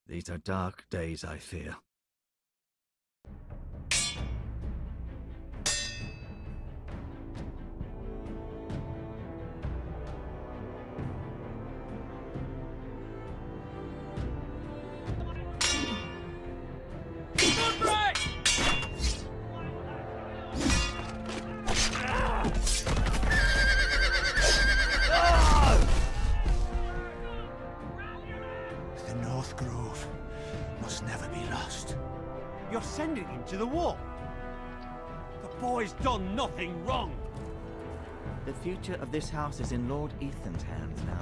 These are dark days, I fear. The North Grove must never be lost. You're sending him to the wall? The boy's done nothing wrong. The future of this house is in Lord Ethan's hands now.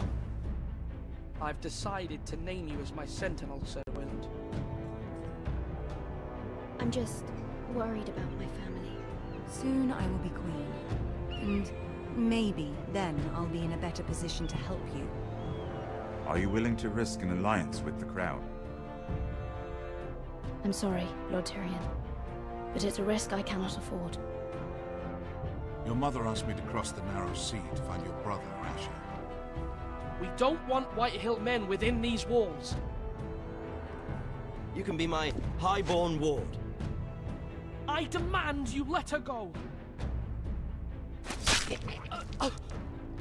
I've decided to name you as my sentinel, Sir Wind. I'm just worried about my family. Soon I will be queen. And maybe then I'll be in a better position to help you. Are you willing to risk an alliance with the Crown? I'm sorry, Lord Tyrion, but it's a risk I cannot afford. Your mother asked me to cross the narrow sea to find your brother, Asher. We don't want Whitehill men within these walls. You can be my highborn ward. I demand you let her go.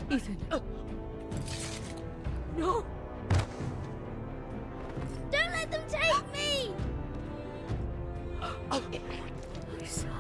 Ethan. No! Don't let them take me! My son.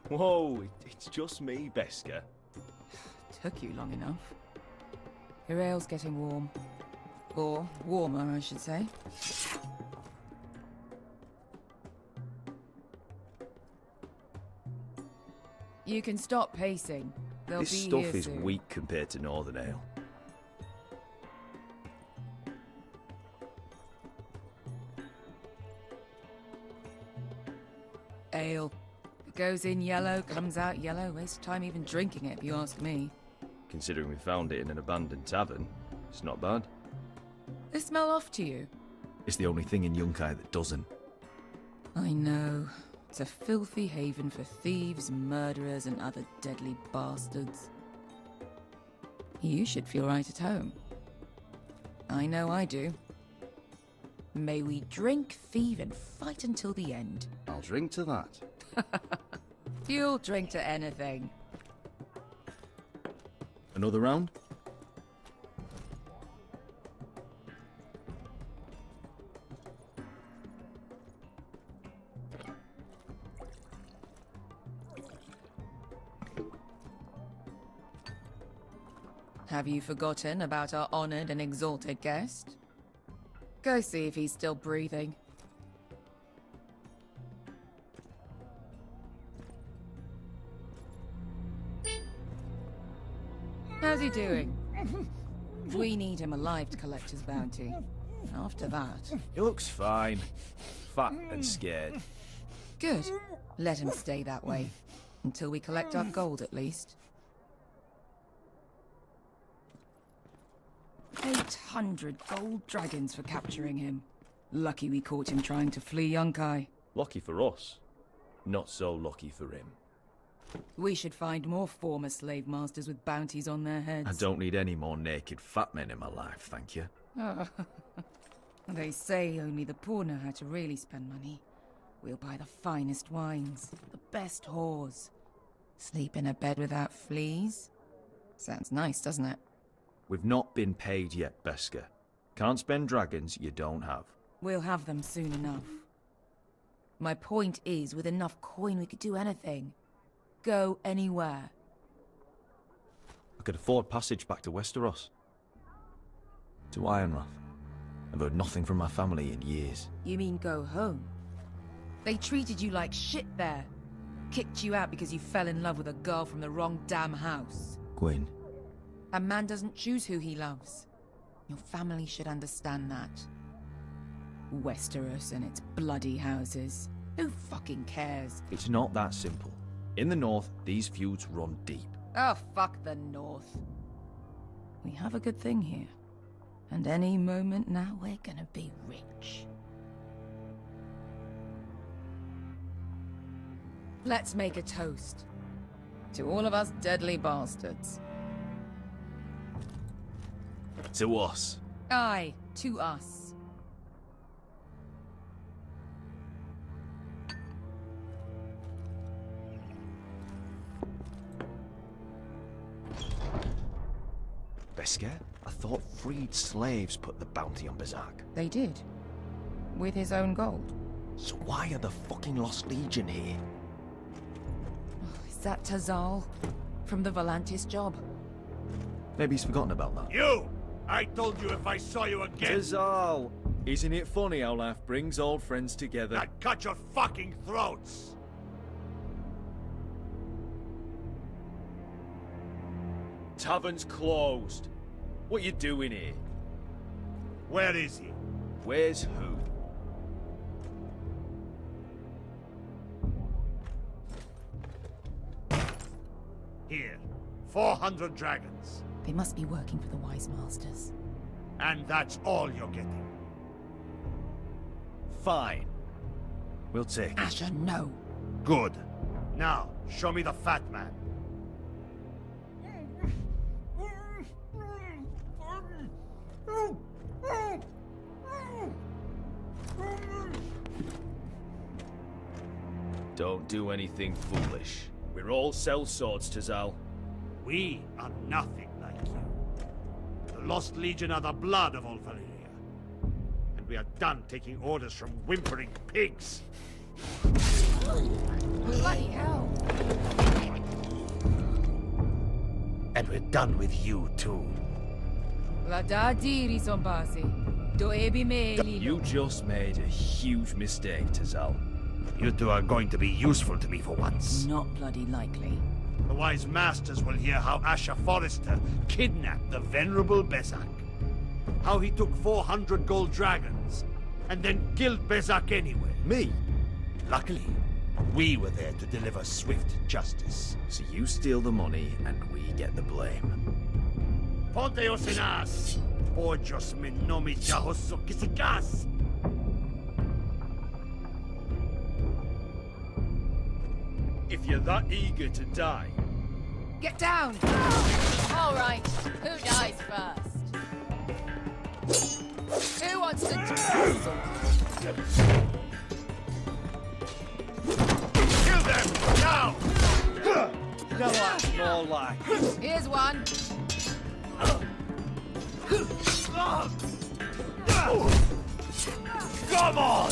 Whoa, it's just me, Beska. Took you long enough. Your ale's getting warm. Or warmer, I should say. You can stop pacing. They'll This be stuff here is soon. weak compared to Northern Ale. Ale. It goes in yellow, comes out yellow. Waste of time even drinking it, if you ask me. Considering we found it in an abandoned tavern, it's not bad. They smell off to you. It's the only thing in Yunkai that doesn't. I know. It's a filthy haven for thieves, murderers, and other deadly bastards. You should feel right at home. I know I do. May we drink, thieve, and fight until the end. I'll drink to that. You'll drink to anything. Another round? Have you forgotten about our honored and exalted guest? Go see if he's still breathing. How's he doing? We need him alive to collect his bounty. After that... He looks fine. Fat and scared. Good. Let him stay that way. Until we collect our gold, at least. 800 gold dragons for capturing him. Lucky we caught him trying to flee Yunkai. Lucky for us. Not so lucky for him. We should find more former slave masters with bounties on their heads. I don't need any more naked fat men in my life, thank you. They say only the poor know how to really spend money. We'll buy the finest wines, the best whores. Sleep in a bed without fleas. Sounds nice, doesn't it? We've not been paid yet, Beskar. Can't spend dragons you don't have. We'll have them soon enough. My point is, with enough coin we could do anything. Go anywhere. I could afford passage back to Westeros. To Ironrath. I've heard nothing from my family in years. You mean go home? They treated you like shit there. Kicked you out because you fell in love with a girl from the wrong damn house. Gwyn. A man doesn't choose who he loves. Your family should understand that. Westeros and its bloody houses. Who fucking cares? It's not that simple. In the north, these feuds run deep. Oh, fuck the north. We have a good thing here. And any moment now, we're gonna be rich. Let's make a toast. To all of us deadly bastards. To us. Aye, to us. Beskar? I thought freed slaves put the bounty on Berserk. They did. With his own gold. So why are the fucking Lost Legion here? Is that Tazal? From the Volantis job? Maybe he's forgotten about that. You! I told you if I saw you again... Tazal! Isn't it funny how life brings old friends together? I'd cut your fucking throats! Tavern's closed. What you doing here? Where is he? Where's who? Here. 400 dragons. They must be working for the Wise Masters. And that's all you're getting. Fine. We'll take it. Asher, no. Good. Now, show me the fat man. Don't do anything foolish. We're all sellswords, Tazal. We are nothing like you. The Lost Legion are the blood of all Valyria. And we are done taking orders from whimpering pigs. Bloody hell. And we're done with you, too. You just made a huge mistake, Tazal. You two are going to be useful to me for once. Not bloody likely. The Wise Masters will hear how Asher Forrester kidnapped the venerable Bezak. How he took 400 gold dragons, and then killed Bezak anyway. Me? Luckily, we were there to deliver swift justice. So you steal the money and we get the blame. Ponteos en as! Pojos me nomi jahoso kisikas! If you're that eager to die... Get down! All right, who dies first? Who wants to tussle? Kill them! Now! No, that's more like... Here's one. Come on!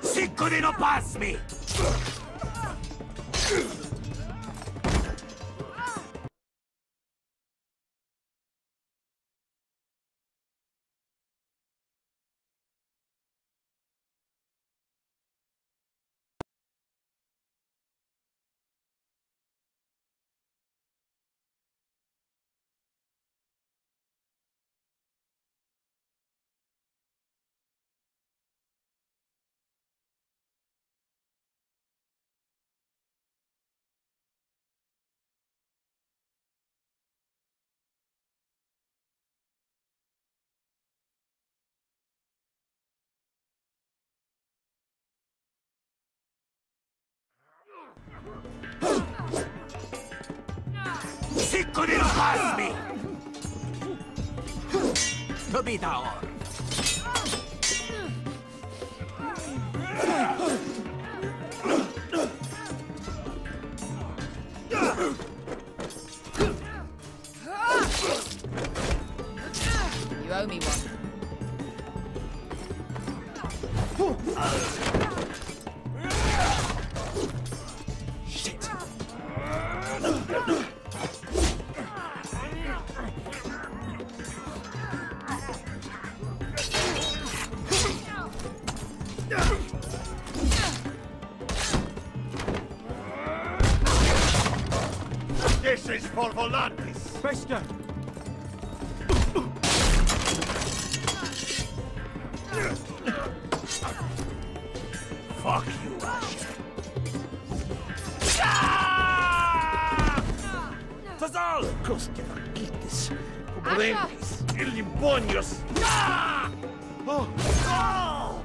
Cinco de no pass me! Cinco de no pass me! Tobitaor! You owe me one. Shit! This is for Volantis! Bester! Fuck you, Ash! Fazal! Coste Itis, Pobrentis, Ilimbonios! Oh! Oh!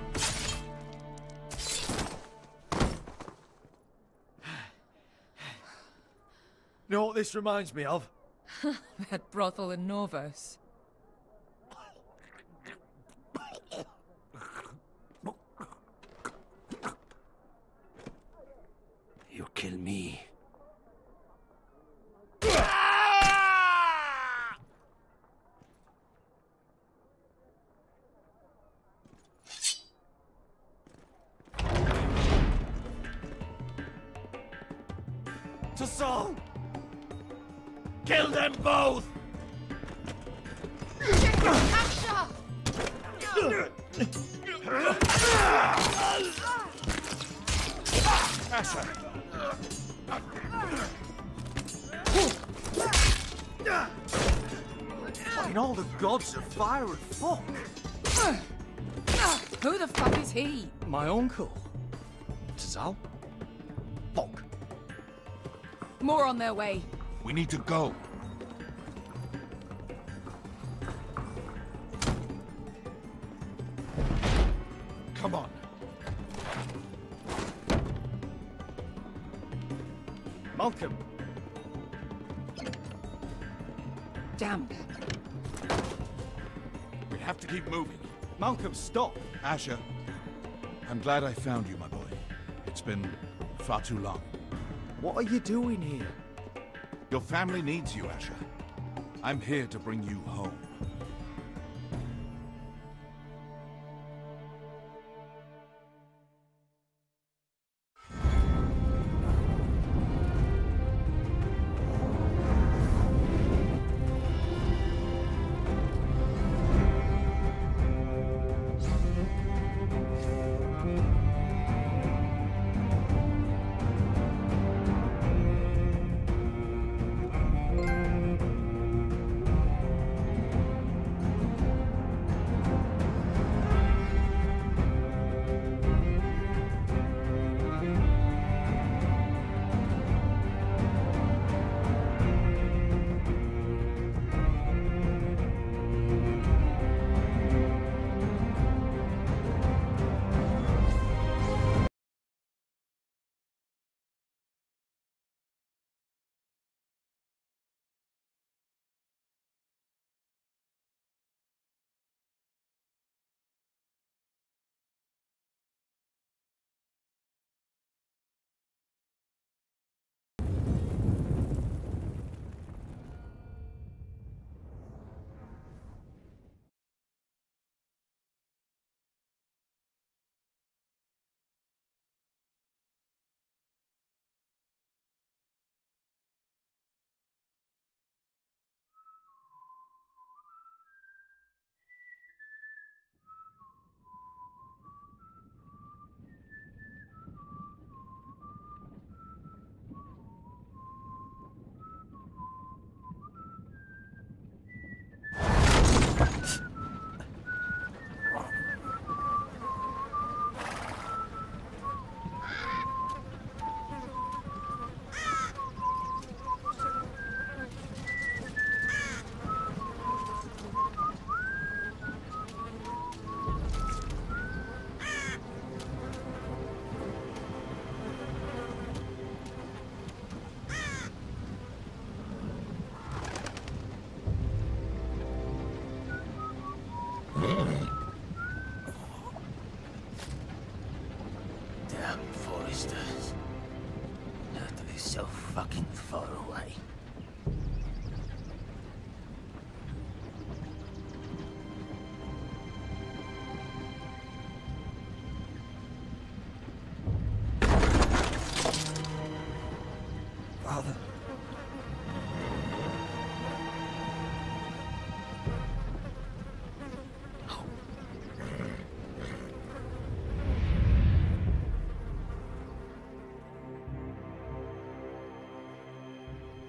You know what this reminds me of? That brothel in Norvos. You kill me. To Saul! Kill them both! Asha! Asher! In all the gods of fire and fuck! Who the fuck is he? My uncle. Tazal? Fuck. More on their way. We need to go. Come on. Malcolm! Damn. We have to keep moving. Malcolm, stop! Asher, I'm glad I found you, my boy. It's been far too long. What are you doing here? Your family needs you, Asher. I'm here to bring you home.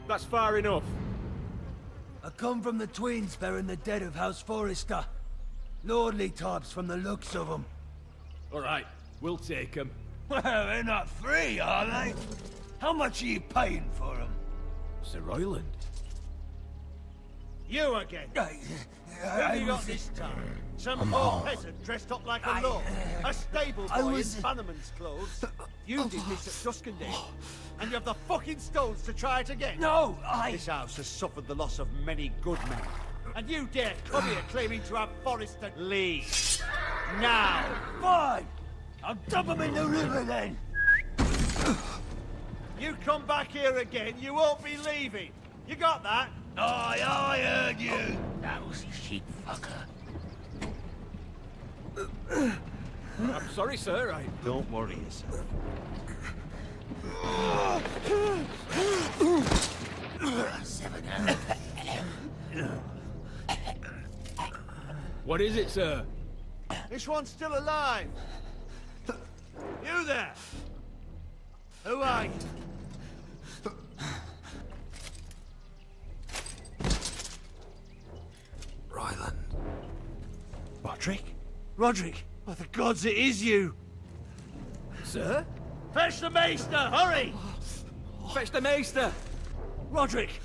That's far enough. I come from the twins bearing the dead of House Forrester. Lordly tops from the looks of them. All right, we'll take them. Well, they're not free, are they? How much are you paying for them? Sir Royland. You again. Who have you got this time? Some poor peasant dressed up like a lord. A stable boy in Bannerman's clothes. You did this at Duskendale. And you have the fucking stones to try it again. No, This house has suffered the loss of many good men. And you dare come here claiming to have Forrester leave. Now. Fine! I'll dump them in the river then! You come back here again, you won't be leaving. You got that? Aye, I heard you! Lousy sheep fucker. I'm sorry, sir. Don't worry yourself. What is it, sir? This one's still alive. You there? Who are you? Ryland. Roderick? Roderick! By the gods, it is you! Sir? Fetch the maester! Hurry! Fetch the maester! Roderick!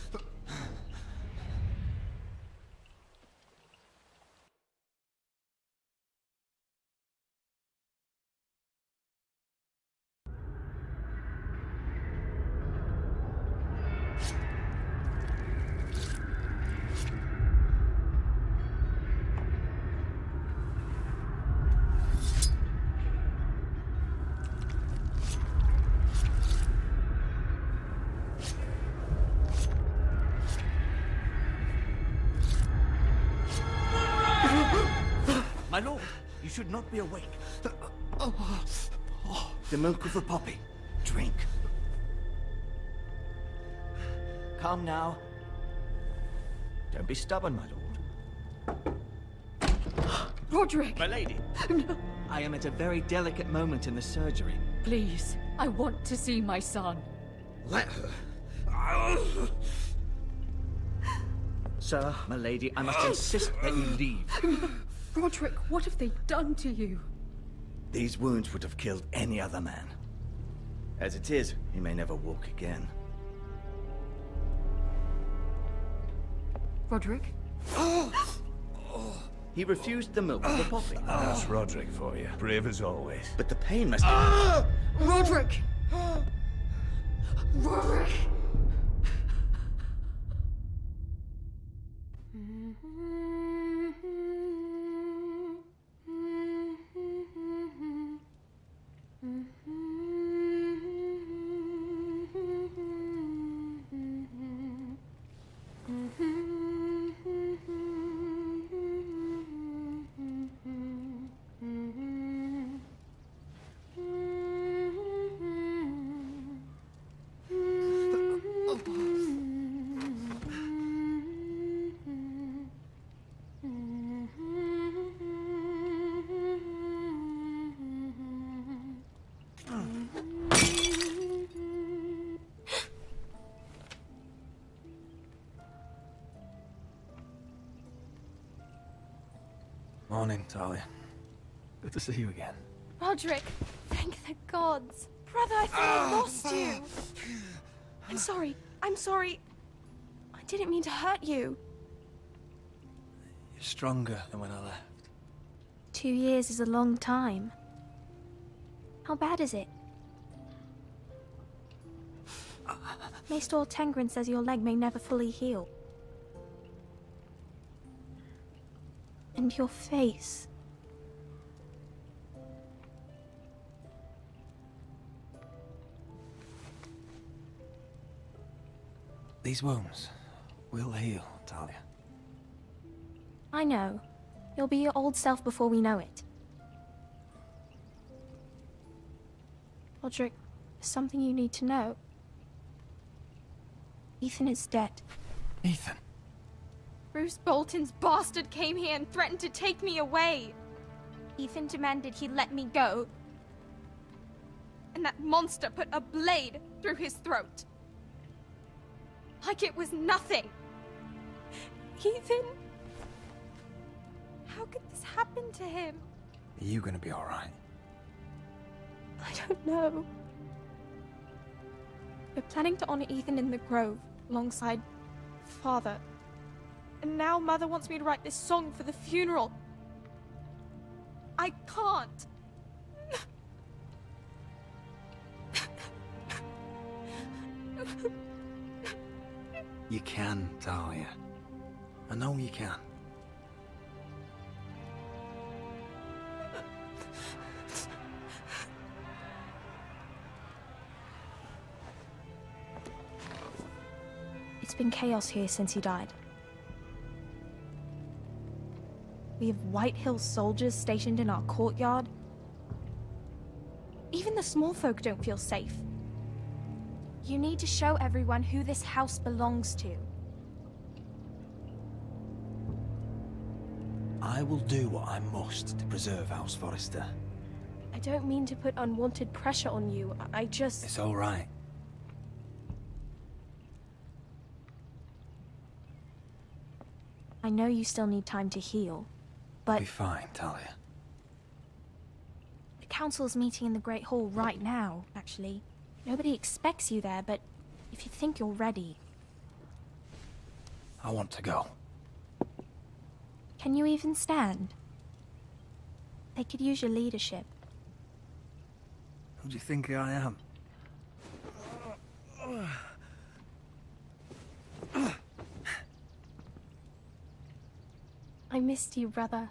My lord, you should not be awake. The milk of the poppy. Drink. Calm now. Don't be stubborn, my lord. Roderick! My lady. No. I am at a very delicate moment in the surgery. Please, I want to see my son. Let her. Sir, my lady, I must insist that you leave. Roderick, what have they done to you? These wounds would have killed any other man. As it is, he may never walk again. Roderick? He refused the milk of the poppy. That's Roderick for you. Brave as always. But the pain must... Roderick! Roderick! Morning, Talia. Good to see you again. Roderick, thank the gods. Brother, I thought I lost you. I'm sorry. I'm sorry. I didn't mean to hurt you. You're stronger than when I left. 2 years is a long time. How bad is it? Maester Tengrin says your leg may never fully heal. And your face. These wounds will heal, Talia. I know. You'll be your old self before we know it. Roderick, there's something you need to know. Ethan is dead. Ethan? Bruce Bolton's bastard came here and threatened to take me away. Ethan demanded he let me go. And that monster put a blade through his throat. Like it was nothing. Ethan... How could this happen to him? Are you gonna be alright? I don't know. We're planning to honor Ethan in the Grove, alongside Father. And now Mother wants me to write this song for the funeral. I can't. You can, Talia. I know you can. It's been chaos here since he died. We have White Hill soldiers stationed in our courtyard. Even the small folk don't feel safe. You need to show everyone who this house belongs to. I will do what I must to preserve House Forrester. I don't mean to put unwanted pressure on you. I just... It's all right. I know you still need time to heal, but... Be fine, Talia. The council's meeting in the Great Hall right now, actually. Nobody expects you there, but if you think you're ready... I want to go. Can you even stand? They could use your leadership. Who do you think I am? I missed you, brother.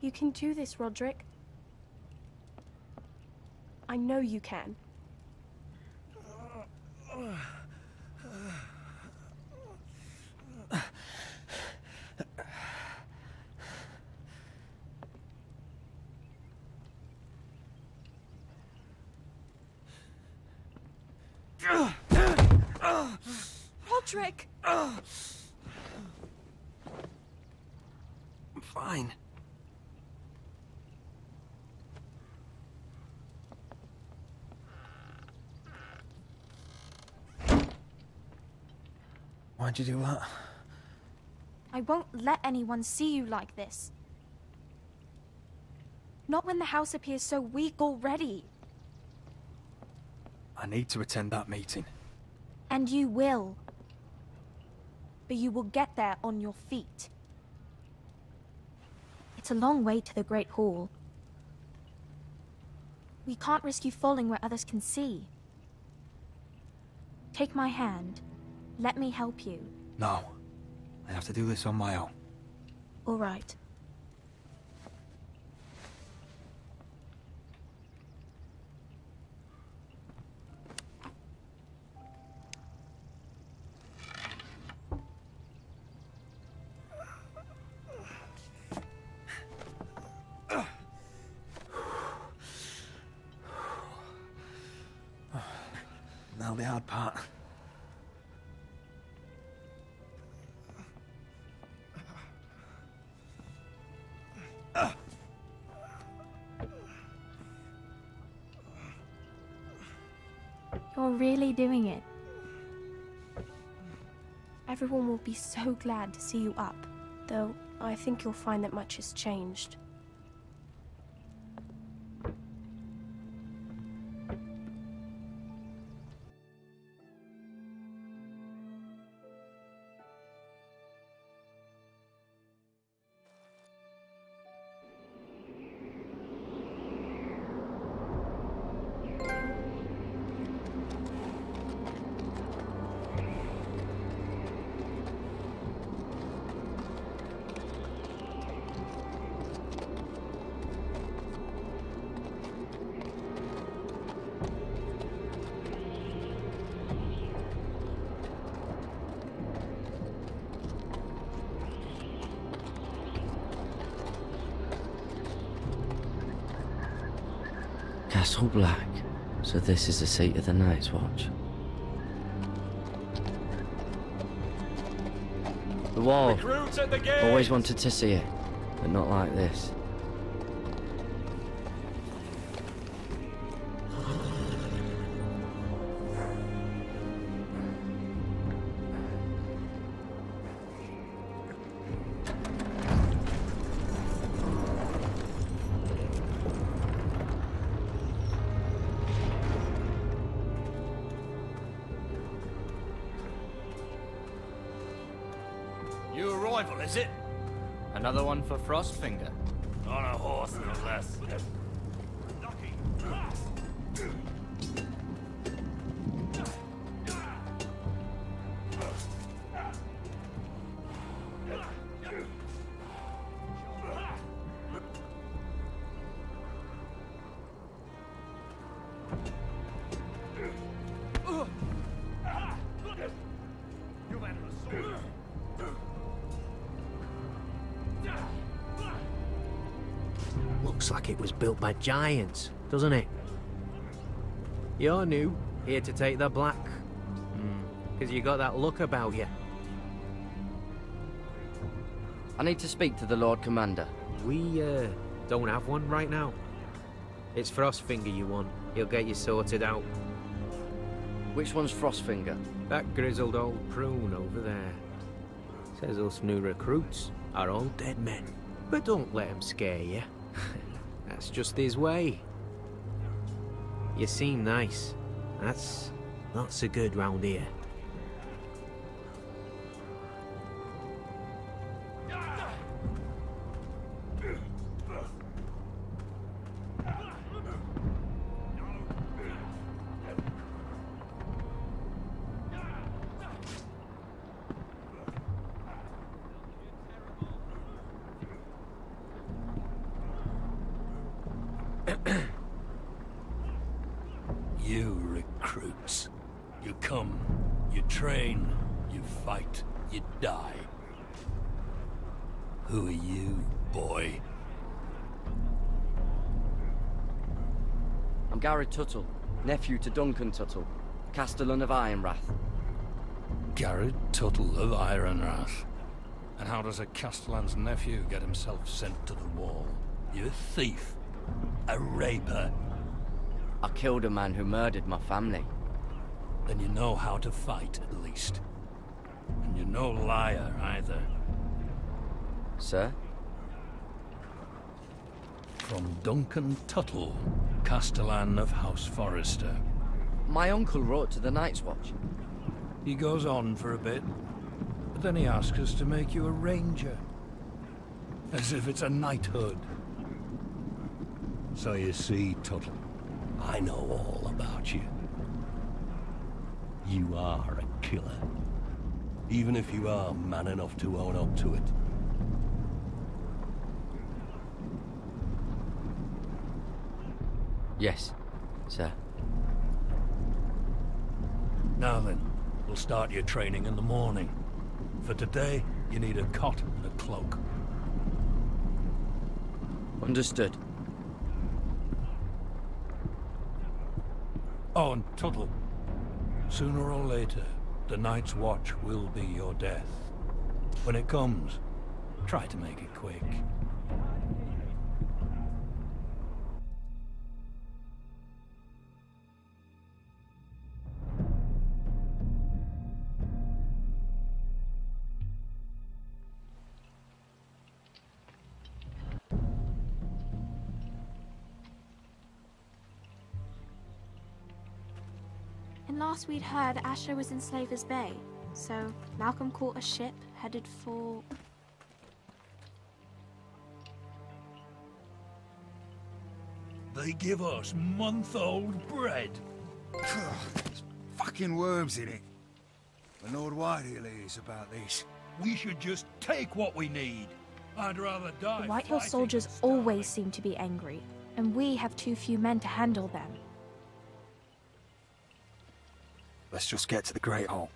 You can do this, Roderick. I know you can. Roderick! I'm fine. Why'd you do that? I won't let anyone see you like this. Not when the house appears so weak already. I need to attend that meeting. And you will. But you will get there on your feet. It's a long way to the Great Hall. We can't risk you falling where others can see. Take my hand. Let me help you. No. I have to do this on my own. All right. Now the hard part. You're really doing it. Everyone will be so glad to see you up, though I think you'll find that much has changed. Castle Black. So this is the seat of the Night's Watch. The wall. Recruits at the gate. Always wanted to see it, but not like this. New arrival, is it? Another one for Frostfinger. On a horse, no less. Looks like it was built by giants, doesn't it? You're new, here to take the black. Because you got that look about you. I need to speak to the Lord Commander. We, don't have one right now. It's Frostfinger you want. He'll get you sorted out. Which one's Frostfinger? That grizzled old prune over there. Says us new recruits are all dead men. But don't let him scare you. That's just his way. You seem nice. That's not so good round here. You recruits. You come, you train, you fight, you die. Who are you, boy? I'm Gary Tuttle, nephew to Duncan Tuttle, Castellan of Ironrath. Garrett Tuttle of Ironrath. And how does a Castellan's nephew get himself sent to the wall? You a thief? A raper? I killed a man who murdered my family. Then you know how to fight, at least. And you're no liar, either. Sir? From Duncan Tuttle, Castellan of House Forrester. My uncle wrote to the Night's Watch. He goes on for a bit, but then he asks us to make you a ranger. As if it's a knighthood. So you see, Tuttle, I know all about you. You are a killer. Even if you are man enough to own up to it. Yes, sir. Now then, we'll start your training in the morning. For today, you need a cot and a cloak. Understood. Oh, and Tuttle, sooner or later, the Night's Watch will be your death. When it comes, try to make it quick. And last we'd heard, Asher was in Slaver's Bay, so Malcolm caught a ship headed for... They give us month-old bread. There's fucking worms in it. The Lord Whitehill is about this. We should just take what we need. I'd rather die. The Whitehill soldiers always seem to be angry, and we have too few men to handle them. Let's just get to the Great Hall.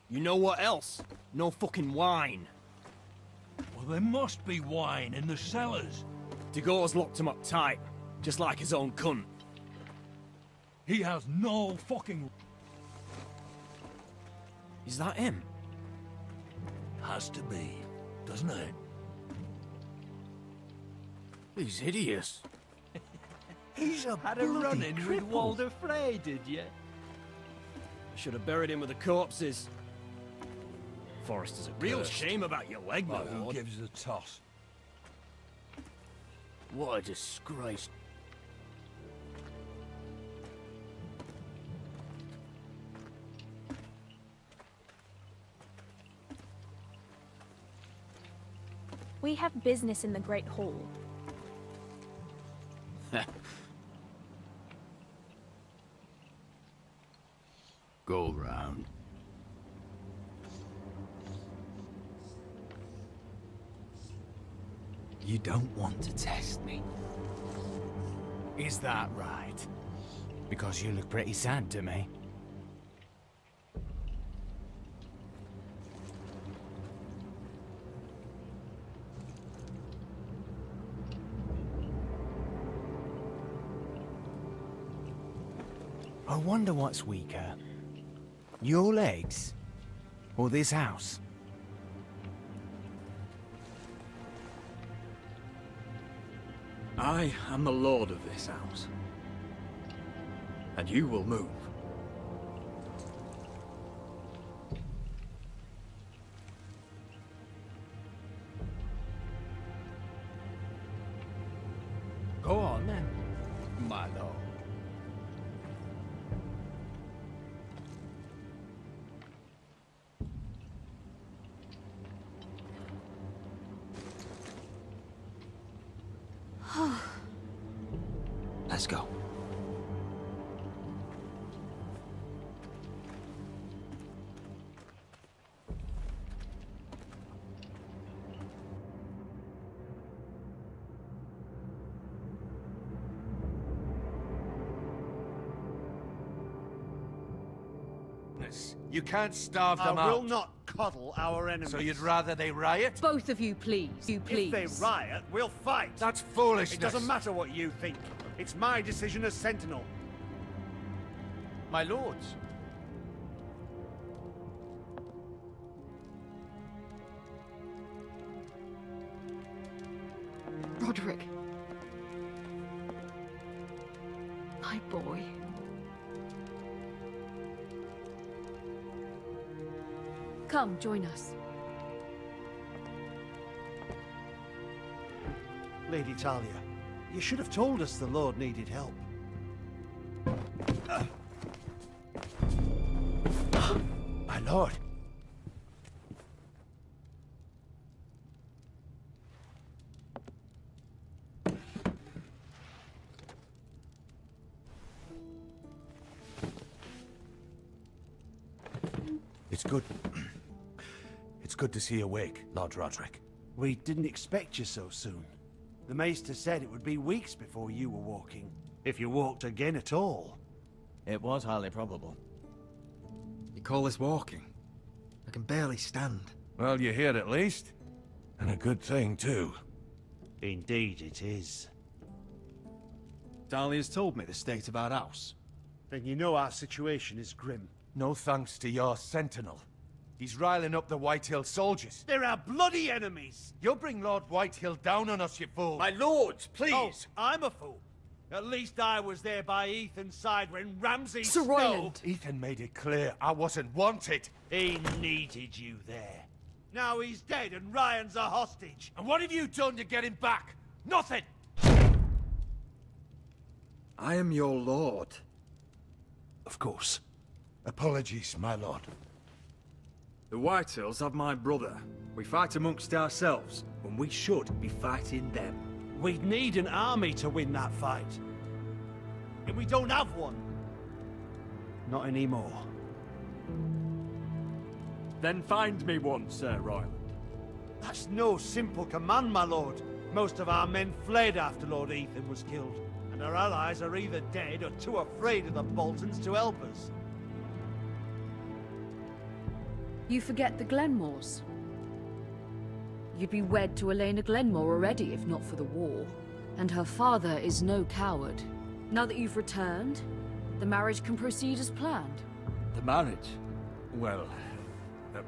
You know what else? No fucking wine. Well, there must be wine in the cellars. Degau's locked him up tight, just like his own cunt. He has no fucking... Is that him? Has to be, doesn't it? He's hideous. He's a Had a run-in with Walder Frey, did you? I should have buried him with the corpses. Forrester's a real shame about your leg, my Who lord. gives the toss? What a disgrace. We have business in the Great Hall. Go round. You don't want to test me. Is that right? Because you look pretty sad to me. I wonder what's weaker. Your legs? Or this house? I am the lord of this house. And you will move. Go on then, my lord. Let's go. You can't starve them out. I will not coddle our enemies. So you'd rather they riot? Both of you, please. You please. If they riot, we'll fight. That's foolishness. It doesn't matter what you think. It's my decision as Sentinel. My lords. Roderick. My boy. Come, join us. Lady Talia, you should have told us the Lord needed help. My lord. It's good. It's good to see you awake, Lord Roderick. We didn't expect you so soon. The Maester said it would be weeks before you were walking, if you walked again at all. It was highly probable. You call this walking? I can barely stand. Well, you're here at least. And a good thing, too. Indeed it is. Dahlia's told me the state of our house. Then you know our situation is grim. No thanks to your sentinel. He's riling up the Whitehill soldiers. They're our bloody enemies! You'll bring Lord Whitehill down on us, you fool! My lords, please! Oh, I'm a fool. At least I was there by Ethan's side when Ramsay Sir Royland! Ethan made it clear I wasn't wanted. He needed you there. Now he's dead and Ryan's a hostage. And what have you done to get him back? Nothing! I am your lord. Of course. Apologies, my lord. The Whitehills have my brother. We fight amongst ourselves, when we should be fighting them. We'd need an army to win that fight. And we don't have one. Not anymore. Then find me one, Sir Royland. That's no simple command, my lord. Most of our men fled after Lord Ethan was killed, and our allies are either dead or too afraid of the Boltons to help us. You forget the Glenmores. You'd be wed to Elena Glenmore already if not for the war. And her father is no coward. Now that you've returned, the marriage can proceed as planned. The marriage? Well,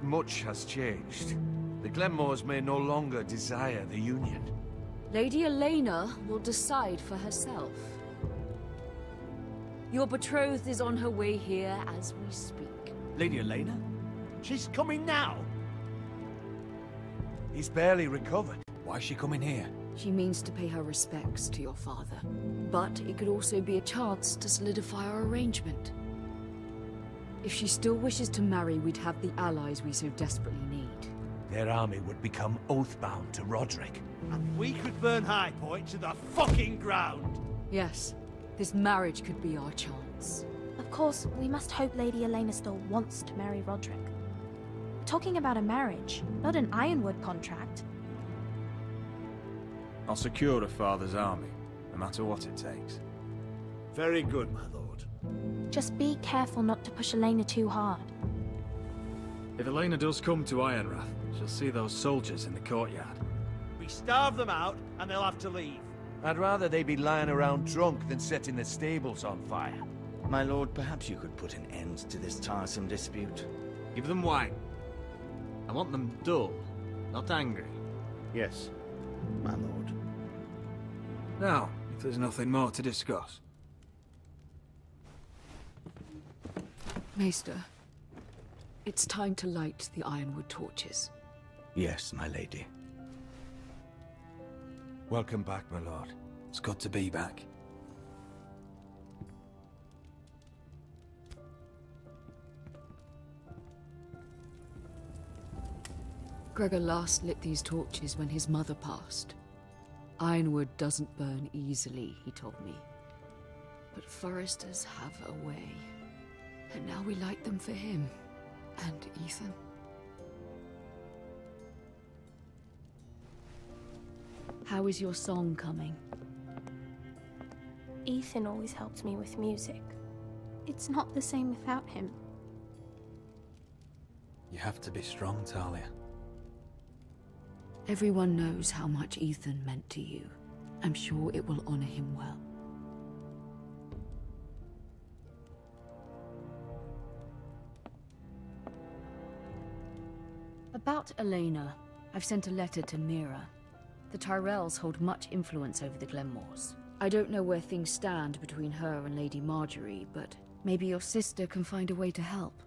much has changed. The Glenmores may no longer desire the union. Lady Elena will decide for herself. Your betrothed is on her way here as we speak. Lady Elena? She's coming now. He's barely recovered. Why is she coming here? She means to pay her respects to your father. But it could also be a chance to solidify our arrangement. If she still wishes to marry, we'd have the allies we so desperately need. their army would become oath-bound to Roderick. And we could burn High Point to the fucking ground! Yes, this marriage could be our chance. Of course, we must hope Lady Elena still wants to marry Roderick. We're talking about a marriage, not an Ironwood contract. I'll secure her father's army, no matter what it takes. Very good, my lord. Just be careful not to push Elena too hard. If Elena does come to Ironrath, she'll see those soldiers in the courtyard. We starve them out, and they'll have to leave. I'd rather they be lying around drunk than setting the stables on fire. My lord, perhaps you could put an end to this tiresome dispute. Give them wine. I want them dull, not angry. Yes, my lord. Now, if there's nothing more to discuss. Maester, it's time to light the Ironwood torches. Yes, my lady. Welcome back, my lord. It's good to be back. Gregor last lit these torches when his mother passed. Ironwood doesn't burn easily, he told me. But foresters have a way. And now we light them for him. And Ethan. How is your song coming? Ethan always helps me with music. It's not the same without him. You have to be strong, Talia. Everyone knows how much Ethan meant to you. I'm sure it will honor him well. About Elena, I've sent a letter to Mira. The Tyrells hold much influence over the Glenmores. I don't know where things stand between her and Lady Marjorie, but maybe your sister can find a way to help.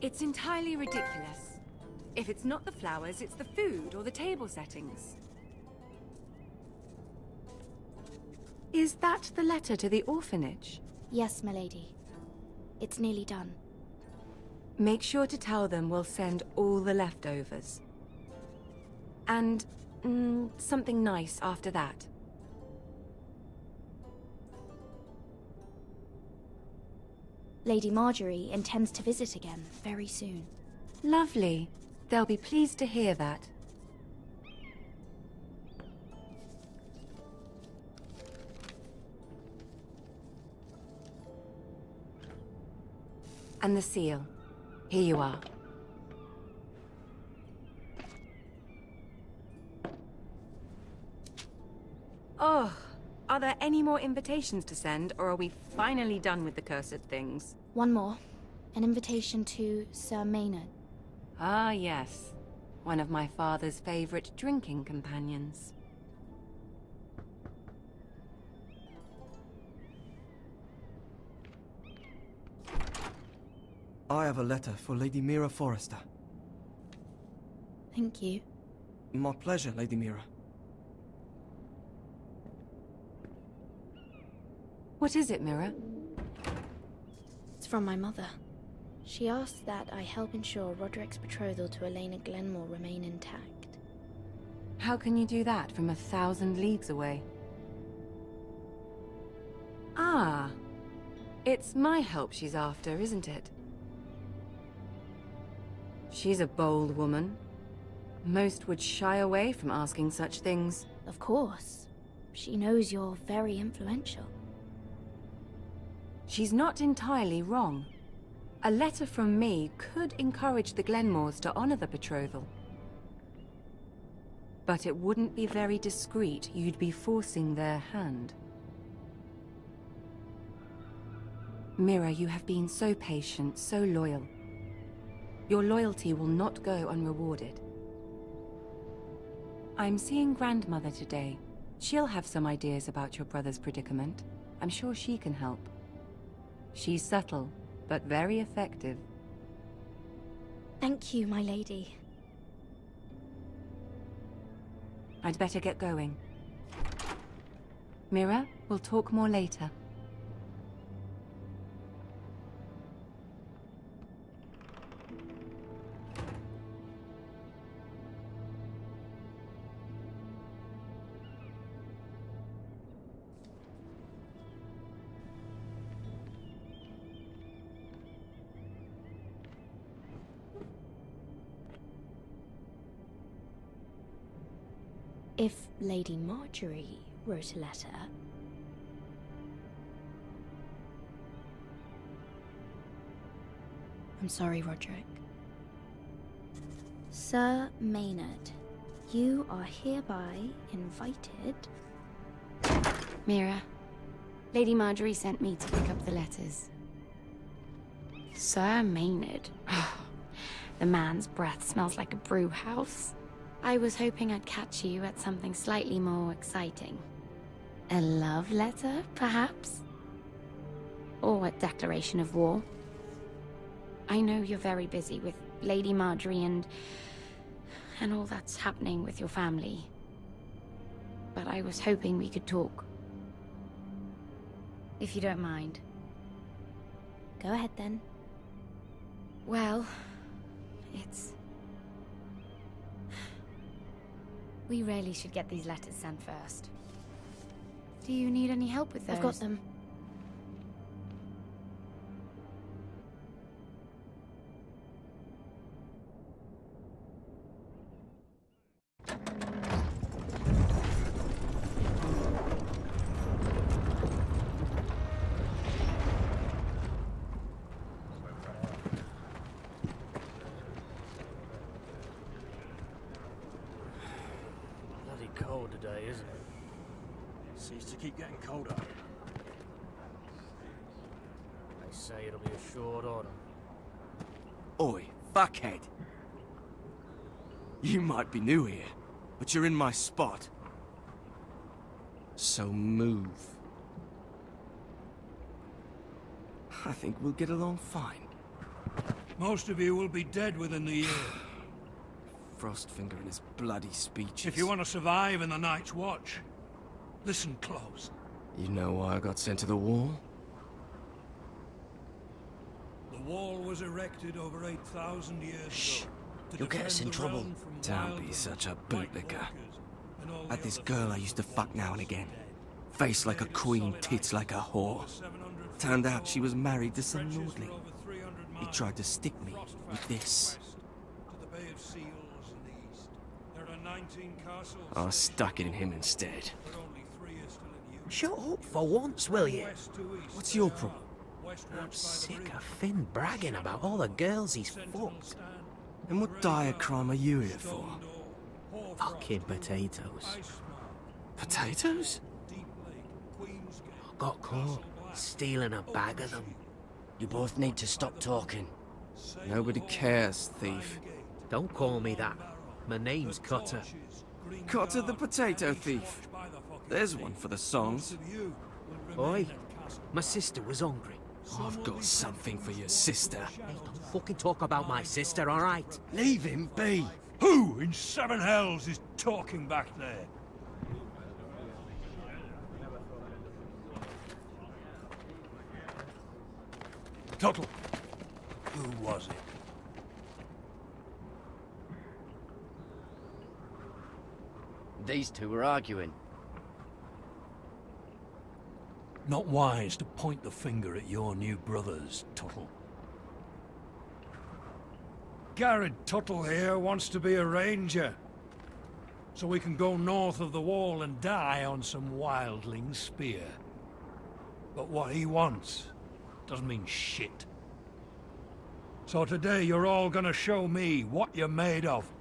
It's entirely ridiculous. If it's not the flowers, it's the food or the table settings. Is that the letter to the orphanage? Yes, my lady. It's nearly done. Make sure to tell them we'll send all the leftovers. And something nice after that. Lady Marjorie intends to visit again very soon. Lovely. They'll be pleased to hear that. And the seal. Here you are. Oh, are there any more invitations to send, or are we finally done with the cursed things? One more. An invitation to Sir Maynard. Ah, yes. One of my father's favorite drinking companions. I have a letter for Lady Mira Forrester. Thank you. My pleasure, Lady Mira. What is it, Mira? It's from my mother. She asks that I help ensure Roderick's betrothal to Elena Glenmore remain intact. How can you do that from 1,000 leagues away? Ah, it's my help she's after, isn't it? She's a bold woman. Most would shy away from asking such things. Of course. She knows you're very influential. She's not entirely wrong. A letter from me could encourage the Glenmores to honor the betrothal. But it wouldn't be very discreet. You'd be forcing their hand. Mira, you have been so patient, so loyal. Your loyalty will not go unrewarded. I'm seeing Grandmother today. She'll have some ideas about your brother's predicament. I'm sure she can help. She's subtle, but very effective. Thank you, my lady. I'd better get going. Mira, we'll talk more later. If Lady Marjorie wrote a letter... I'm sorry, Roderick. Sir Maynard, you are hereby invited... Mira, Lady Marjorie sent me to pick up the letters. Sir Maynard? The man's breath smells like a brew house. I was hoping I'd catch you at something slightly more exciting. A love letter, perhaps? Or a declaration of war? I know you're very busy with Lady Marjorie and all that's happening with your family. But I was hoping we could talk. If you don't mind. Go ahead, then. Well, it's... We really should get these letters sent first. Do you need any help with those? I've got them. Cold today, isn't it? Seems to keep getting colder. They say it'll be a short autumn. Oi, fuckhead. You might be new here, but you're in my spot. So move. I think we'll get along fine. Most of you will be dead within the year. Frostfinger and his bloody speeches. If you want to survive in the Night's Watch, listen close. You know why I got sent to the wall? The wall was erected over 8,000 years ago. You'll get us in trouble. Don't be such a bootlicker. Had this girl I used to fuck now and again. Face like a queen, tits like a whore. Turned out she was married to some lordling. He tried to stick me with this. I stuck it in him instead. Shut up for once, will you? What's your problem? I'm sick of Finn bragging about all the girls he's fucked. And what dire crime are you here for? Fucking potatoes. Potatoes? I got caught stealing a bag of them. You both need to stop talking. Nobody cares, thief. Don't call me that. My name's Cutter. Cutter the potato thief. There's one for the songs. Oi, my sister was hungry. I've got something for your sister. Hey, don't fucking talk about my sister, alright? Leave him be. Who in seven hells is talking back there? Tuttle, who was it? These two were arguing. Not wise to point the finger at your new brothers, Tuttle. Garrett Tuttle here wants to be a ranger, so we can go north of the wall and die on some wildling spear. But what he wants doesn't mean shit. So today you're all gonna show me what you're made of.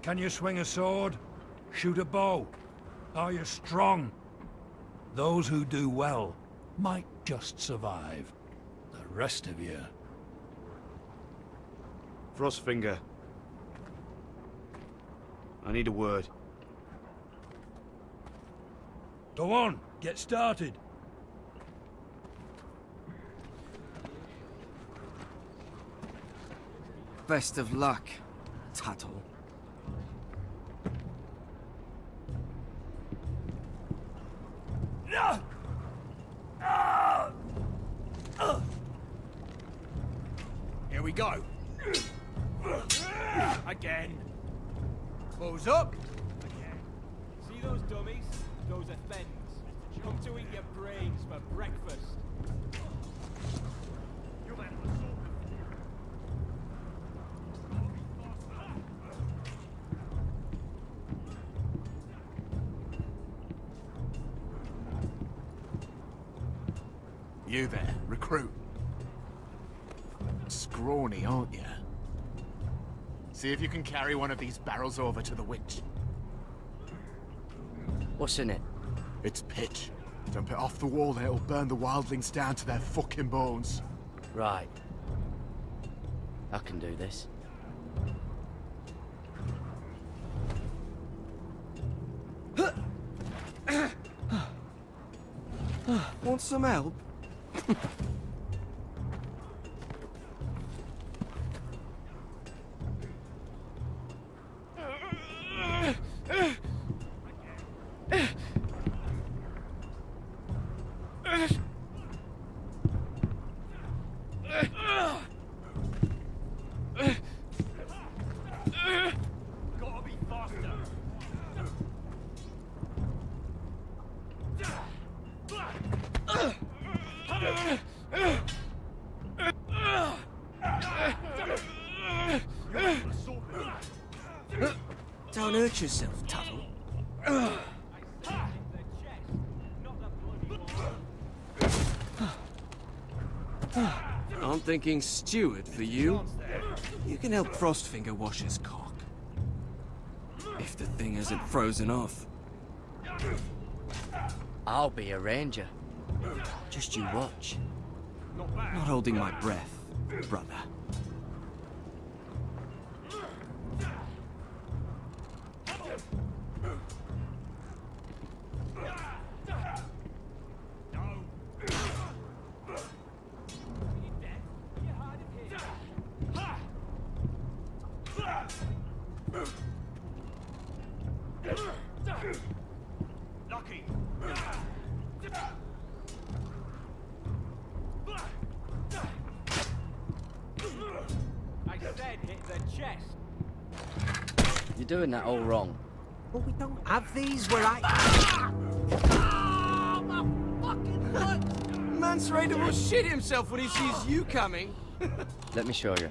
Can you swing a sword? Shoot a bow? Are you strong? Those who do well might just survive. The rest of you... Frostfinger. I need a word. Go on, get started. Best of luck, Tuttle. Here we go. Again. Close up. Again. See those dummies? Those are thens. Come to eat your brains for breakfast. You there, recruit. Scrawny, aren't you? See if you can carry one of these barrels over to the winch. What's in it? It's pitch. Dump it off the wall and it'll burn the wildlings down to their fucking bones. Right. I can do this. Want some help? Gotta be faster. Don't hurt yourself, Tuttle. I'm thinking steward for you. You can help Frostfinger wash his cock. If the thing isn't frozen off. I'll be a ranger. Just you watch. Not holding my breath, brother. Lucky. I said hit the chest. You're doing that all wrong. But we don't have these where I... Mance Raider will shit himself when he sees you coming. Let me show you.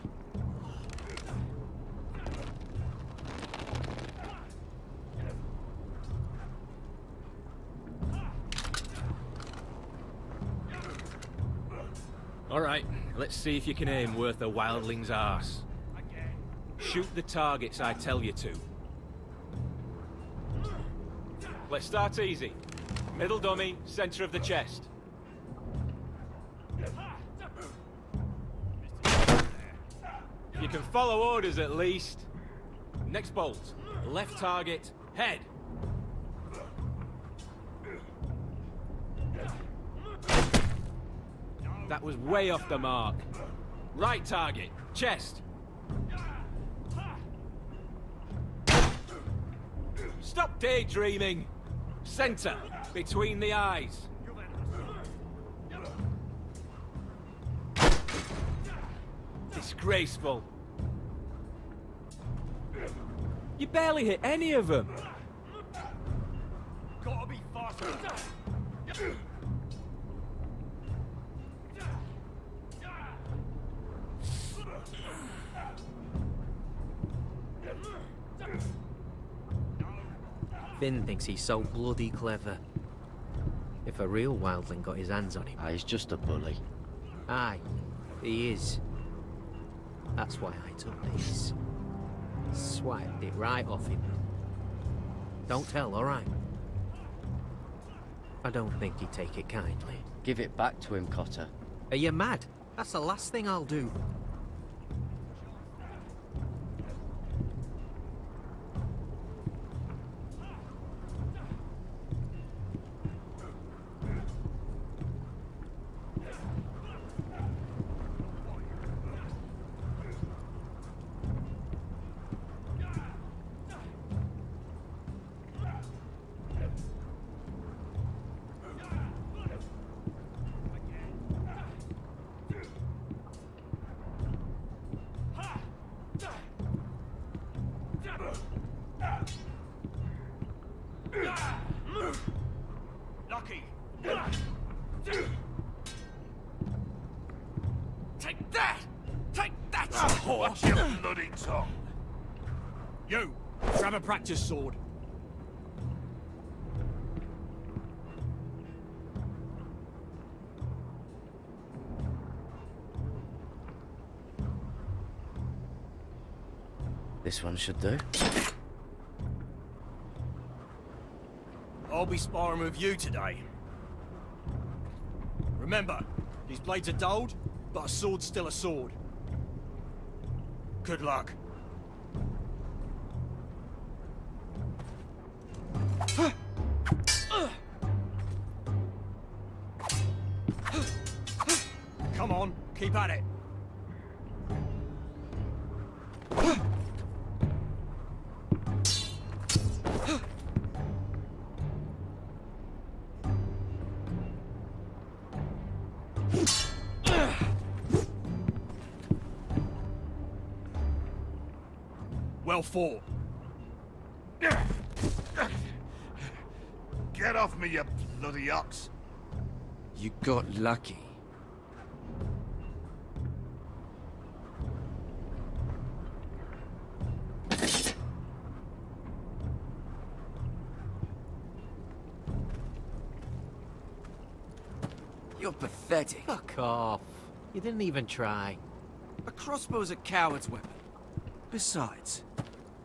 All right, let's see if you can aim worth a wildling's arse. Shoot the targets I tell you to. Let's start easy. Middle dummy, center of the chest. You can follow orders at least. Next bolt. Left target, head. That was way off the mark. Right target, chest. Stop daydreaming. Center, between the eyes. Disgraceful. You barely hit any of them. Gotta be faster. Finn thinks he's so bloody clever. If a real wildling got his hands on him... He's just a bully. Aye, he is. That's why I took these. Swiped it right off him. Don't tell, alright? I don't think he'd take it kindly. Give it back to him, Cotter. Are you mad? That's the last thing I'll do. Take that! Take that! Watch your bloody tongue! You! Grab a practice sword. This one should do. I'll be sparring with you today. Remember, these blades are dulled, but a sword's still a sword. Good luck. Come on, keep at it. Well fought. Get off me, you bloody ox! You got lucky. You're pathetic. Fuck off. You didn't even try. A crossbow's a coward's weapon. Besides,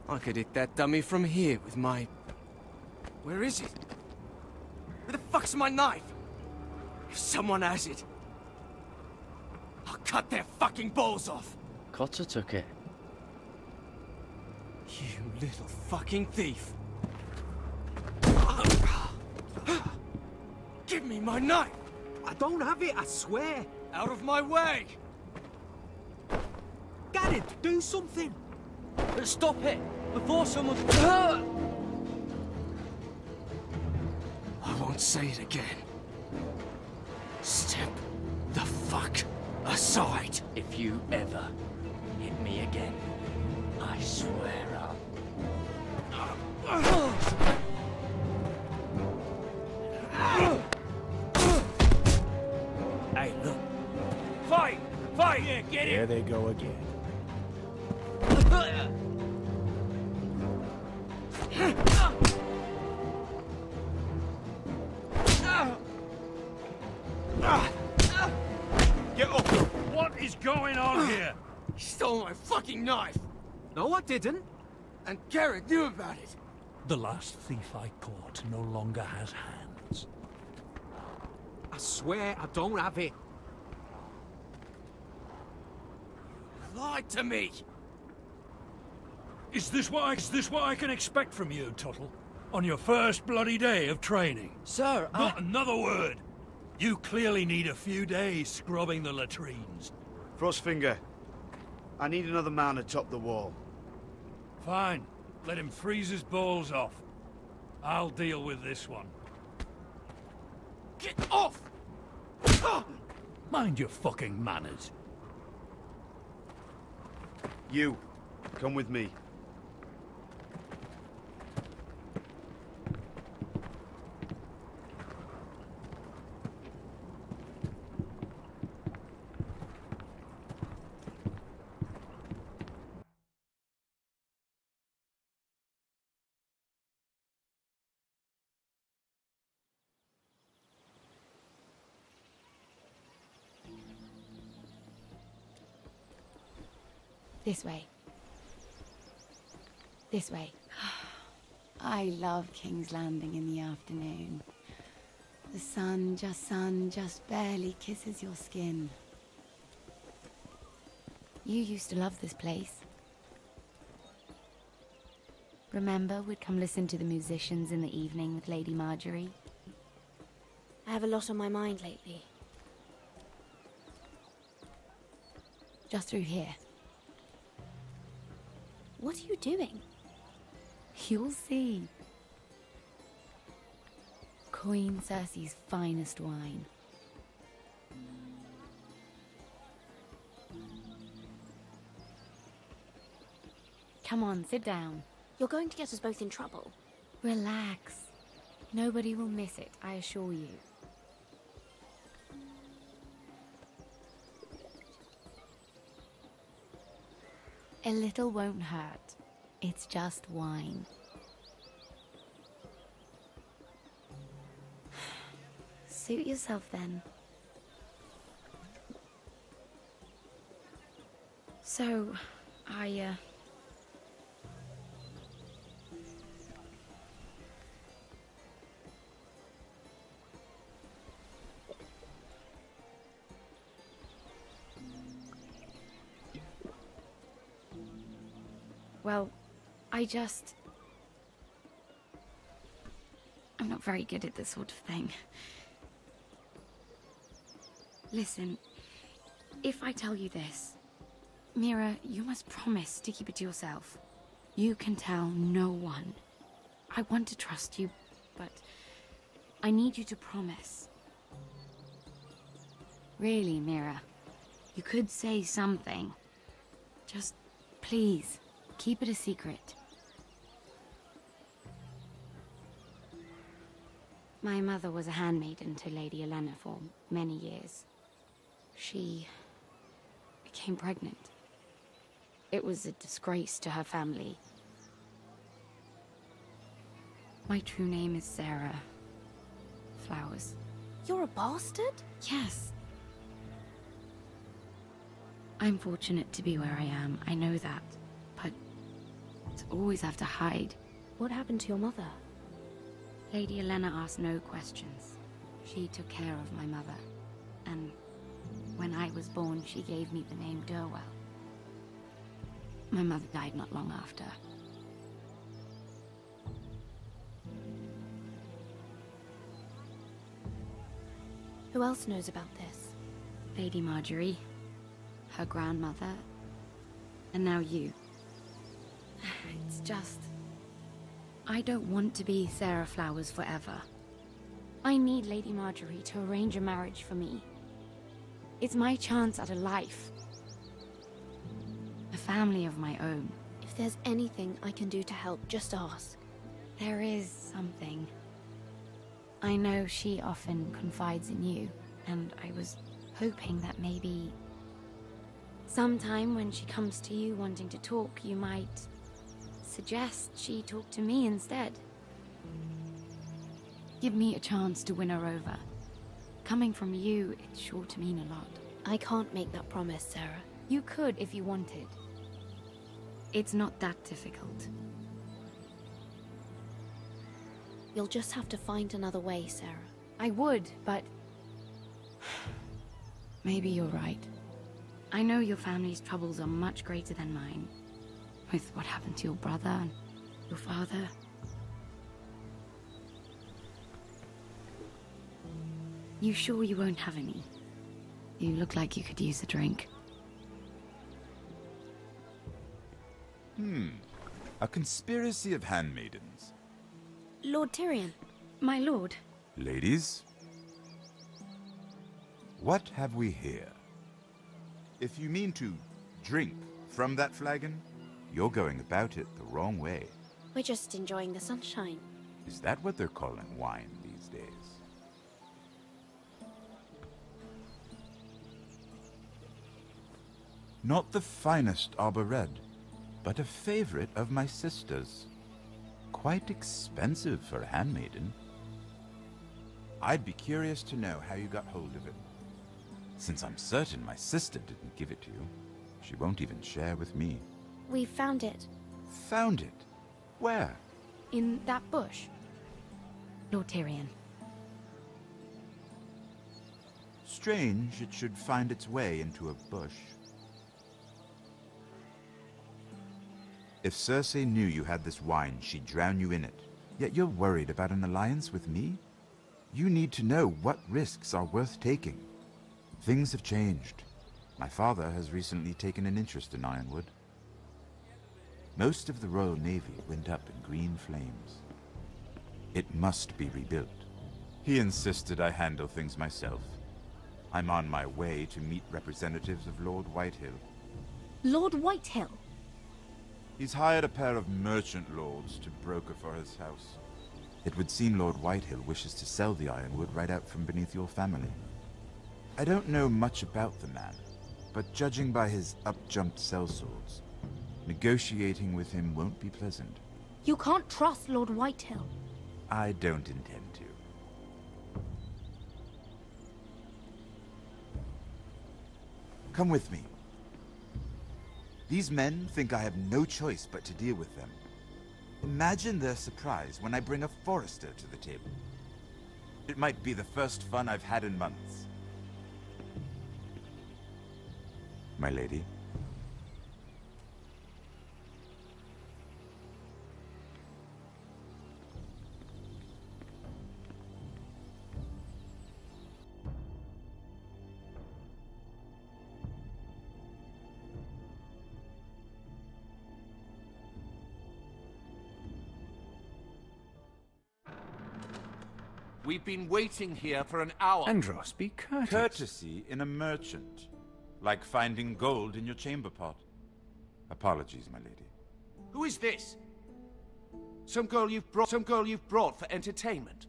I could hit that dummy from here with my... Where is it? Where the fuck's my knife? If someone has it, I'll cut their fucking balls off. Cotter took it. You little fucking thief. Give me my knife! I don't have it, I swear. Out of my way! Garrett, do something. Stop it! Before someone... I won't say it again. Step the fuck aside. If you ever hit me again, I swear I'll... Hey, look. Fight! Fight! Yeah, get it! There they go again. Get up! What is going on here? He stole my fucking knife! No, I didn't. And Garrett knew about it. The last thief I caught no longer has hands. I swear I don't have it. Lied to me! Is this what I can expect from you, Tuttle? On your first bloody day of training? Sir, Not another word! You clearly need a few days scrubbing the latrines. Frostfinger, I need another man to top the wall. Fine. Let him freeze his balls off. I'll deal with this one. Get off! Mind your fucking manners. You, come with me. This way. This way. I love King's Landing in the afternoon. The sun just barely kisses your skin. You used to love this place. Remember, we'd come listen to the musicians in the evening with Lady Marjorie? I have a lot on my mind lately. Just through here. What are you doing? You'll see. Queen Cersei's finest wine. Come on, sit down. You're going to get us both in trouble. Relax. Nobody will miss it, I assure you. A little won't hurt. It's just wine. Suit yourself then. So, well, I'm not very good at this sort of thing. Listen, if I tell you this, Mira, you must promise to keep it to yourself. You can tell no one. I want to trust you, but I need you to promise. Really, Mira, you could say something. Just, please, keep it a secret. My mother was a handmaiden to Lady Elena for many years. She became pregnant. It was a disgrace to her family. My true name is Sarah Flowers. You're a bastard? Yes. I'm fortunate to be where I am, I know that. But to always have to hide. What happened to your mother? Lady Elena asked no questions. She took care of my mother. And when I was born, she gave me the name Durwell. My mother died not long after. Who else knows about this? Lady Marjorie, her grandmother, and now you. It's just... I don't want to be Sarah Flowers forever. I need Lady Marjorie to arrange a marriage for me. It's my chance at a life. A family of my own. If there's anything I can do to help, just ask. There is something. I know she often confides in you, and I was hoping that maybe... sometime when she comes to you wanting to talk, you might suggest she talk to me instead. Give me a chance to win her over. Coming from you, it's sure to mean a lot. I can't make that promise, Sarah. You could if you wanted. It's not that difficult. You'll just have to find another way, Sarah. I would, but... maybe you're right. I know your family's troubles are much greater than mine. With what happened to your brother and your father. You sure you won't have any? You look like you could use a drink. A conspiracy of handmaidens. Lord Tyrion. My lord. Ladies, what have we here? If you mean to drink from that flagon, you're going about it the wrong way. We're just enjoying the sunshine. Is that what they're calling wine these days? Not the finest arbor red, but a favorite of my sister's. Quite expensive for a handmaiden. I'd be curious to know how you got hold of it. Since I'm certain my sister didn't give it to you, she won't even share with me. We found it. Found it? Where? In that bush. Lord Tyrion. Strange it should find its way into a bush. If Cersei knew you had this wine, she'd drown you in it. Yet you're worried about an alliance with me? You need to know what risks are worth taking. Things have changed. My father has recently taken an interest in Ironwood. Most of the Royal Navy went up in green flames. It must be rebuilt. He insisted I handle things myself. I'm on my way to meet representatives of Lord Whitehill. Lord Whitehill? He's hired a pair of merchant lords to broker for his house. It would seem Lord Whitehill wishes to sell the Ironwood right out from beneath your family. I don't know much about the man, but judging by his up-jumped sellswords, Negotiating with him won't be pleasant. You can't trust Lord Whitehill. I don't intend to. Come with me. These men think I have no choice but to deal with them. Imagine their surprise when I bring a Forester to the table. It might be the first fun I've had in months. My lady. We've been waiting here for an hour. Andros, be courteous. Courtesy in a merchant. Like finding gold in your chamber pot. Apologies, my lady. Who is this? Some girl you've brought for entertainment?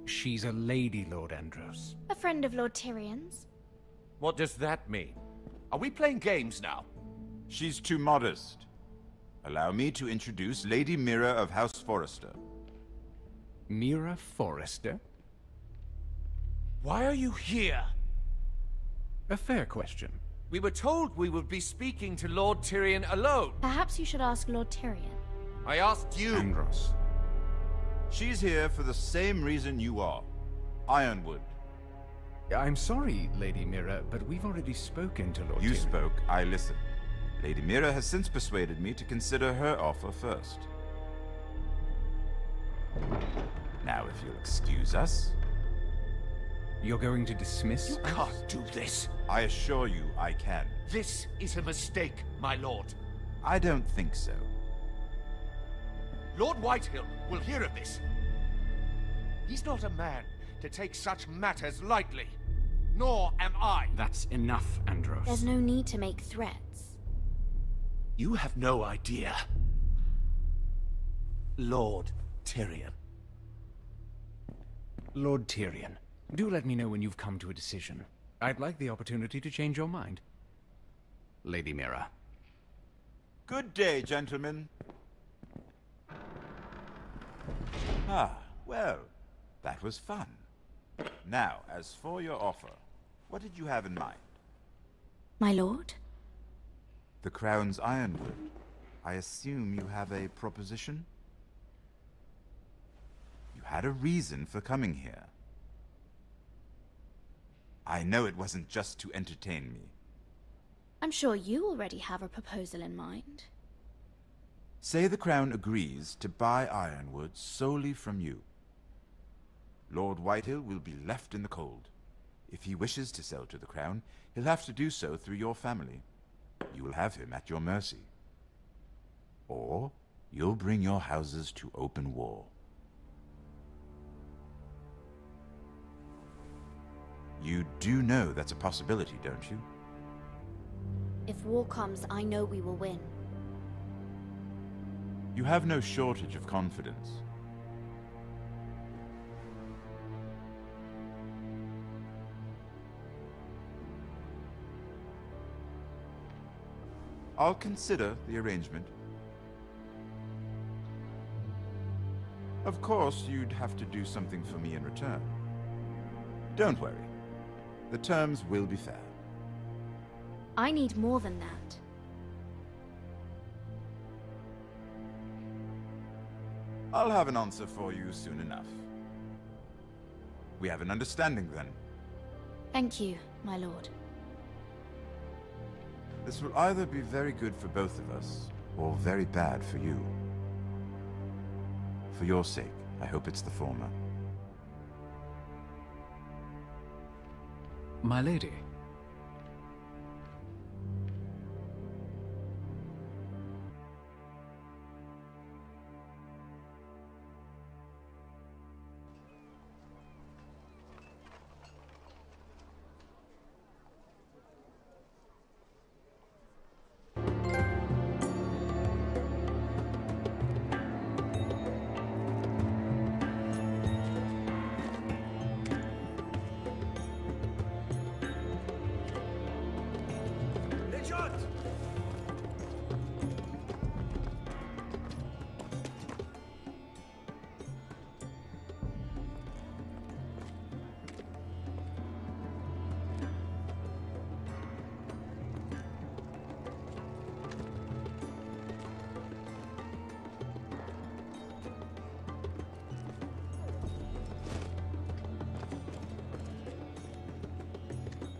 She's a lady, Lord Andros. A friend of Lord Tyrion's. What does that mean? Are we playing games now? She's too modest. Allow me to introduce Lady Mira of House Forester. Mira Forester? Why are you here? A fair question. We were told we would be speaking to Lord Tyrion alone. Perhaps you should ask Lord Tyrion. I asked you. Andros. She's here for the same reason you are. Ironwood. I'm sorry, Lady Mira, but we've already spoken to Lord Tyrion. You spoke, I listened. Lady Mira has since persuaded me to consider her offer first. Now, if you'll excuse us... You're going to dismiss You can't do this. I assure you I can. This is a mistake, my lord. I don't think so. Lord Whitehill will hear of this. He's not a man to take such matters lightly. Nor am I. That's enough, Andros. There's no need to make threats. You have no idea. Lord Tyrion. Lord Tyrion, do let me know when you've come to a decision. I'd like the opportunity to change your mind. Lady Mira. Good day, gentlemen. Ah, well, that was fun. Now, as for your offer, what did you have in mind? My lord? The Crown's Ironwood. I assume you have a proposition? You had a reason for coming here. I know it wasn't just to entertain me. I'm sure you already have a proposal in mind. Say the Crown agrees to buy Ironwood solely from you. Lord Whitehill will be left in the cold. If he wishes to sell to the Crown, he'll have to do so through your family. You will have him at your mercy. Or you'll bring your houses to open war. You do know that's a possibility, don't you? If war comes, I know we will win. You have no shortage of confidence. I'll consider the arrangement. Of course, you'd have to do something for me in return. Don't worry. The terms will be fair. I need more than that. I'll have an answer for you soon enough. We have an understanding then. Thank you, my lord. This will either be very good for both of us, or very bad for you. For your sake, I hope it's the former. My lady.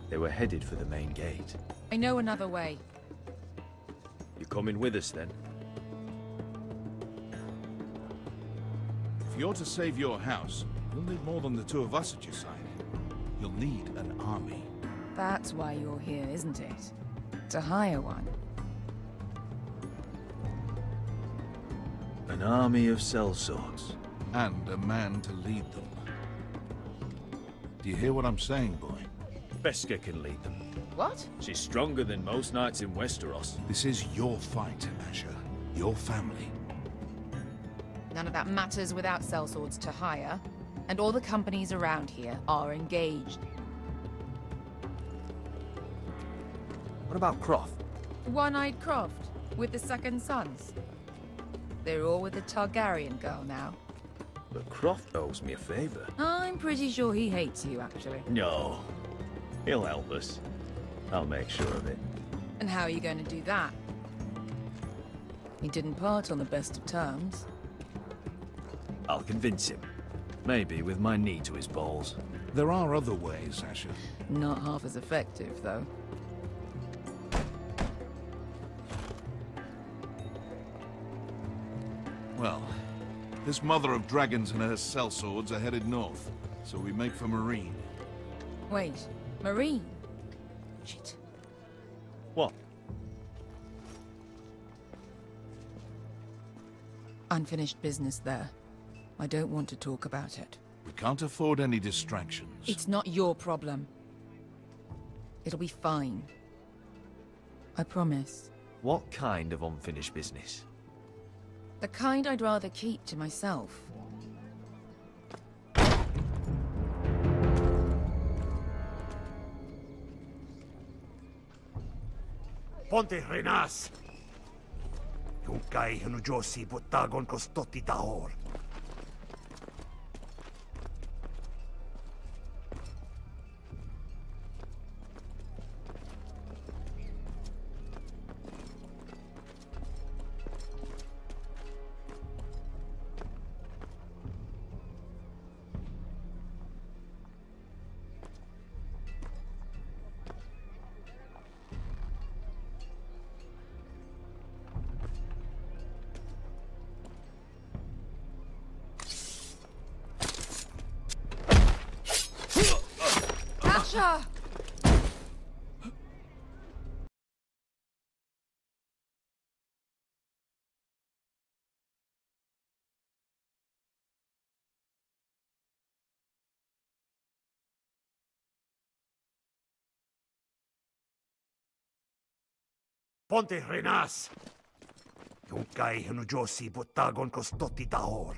They were headed for the main gate. I know another way. You coming with us, then? If you're to save your house, you'll need more than the two of us at your side. You'll need an army. That's why you're here, isn't it? To hire one. An army of sellswords. And a man to lead them. Do you hear what I'm saying, boy? Beska can lead them. What? She's stronger than most knights in Westeros. This is your fight, Asher. Your family. None of that matters without sellswords to hire. And all the companies around here are engaged. What about Croft? One-eyed Croft, with the second sons. They're all with the Targaryen girl now. But Croft owes me a favor. I'm pretty sure he hates you, actually. No. He'll help us. I'll make sure of it. And how are you going to do that? He didn't part on the best of terms. I'll convince him. Maybe with my knee to his balls. There are other ways, Asher. Not half as effective, though. Well, this mother of dragons and her sellswords are headed north, so we make for Marine. Wait, Marine? Shit. What? Unfinished business there. I don't want to talk about it. We can't afford any distractions. It's not your problem. It'll be fine. I promise. What kind of unfinished business? The kind I'd rather keep to myself. Ponte renas! Junkai hanujosi botagon kostoti tahor. Asher! Ponte renas! Junkai hanujosi botagon kostoti tahor.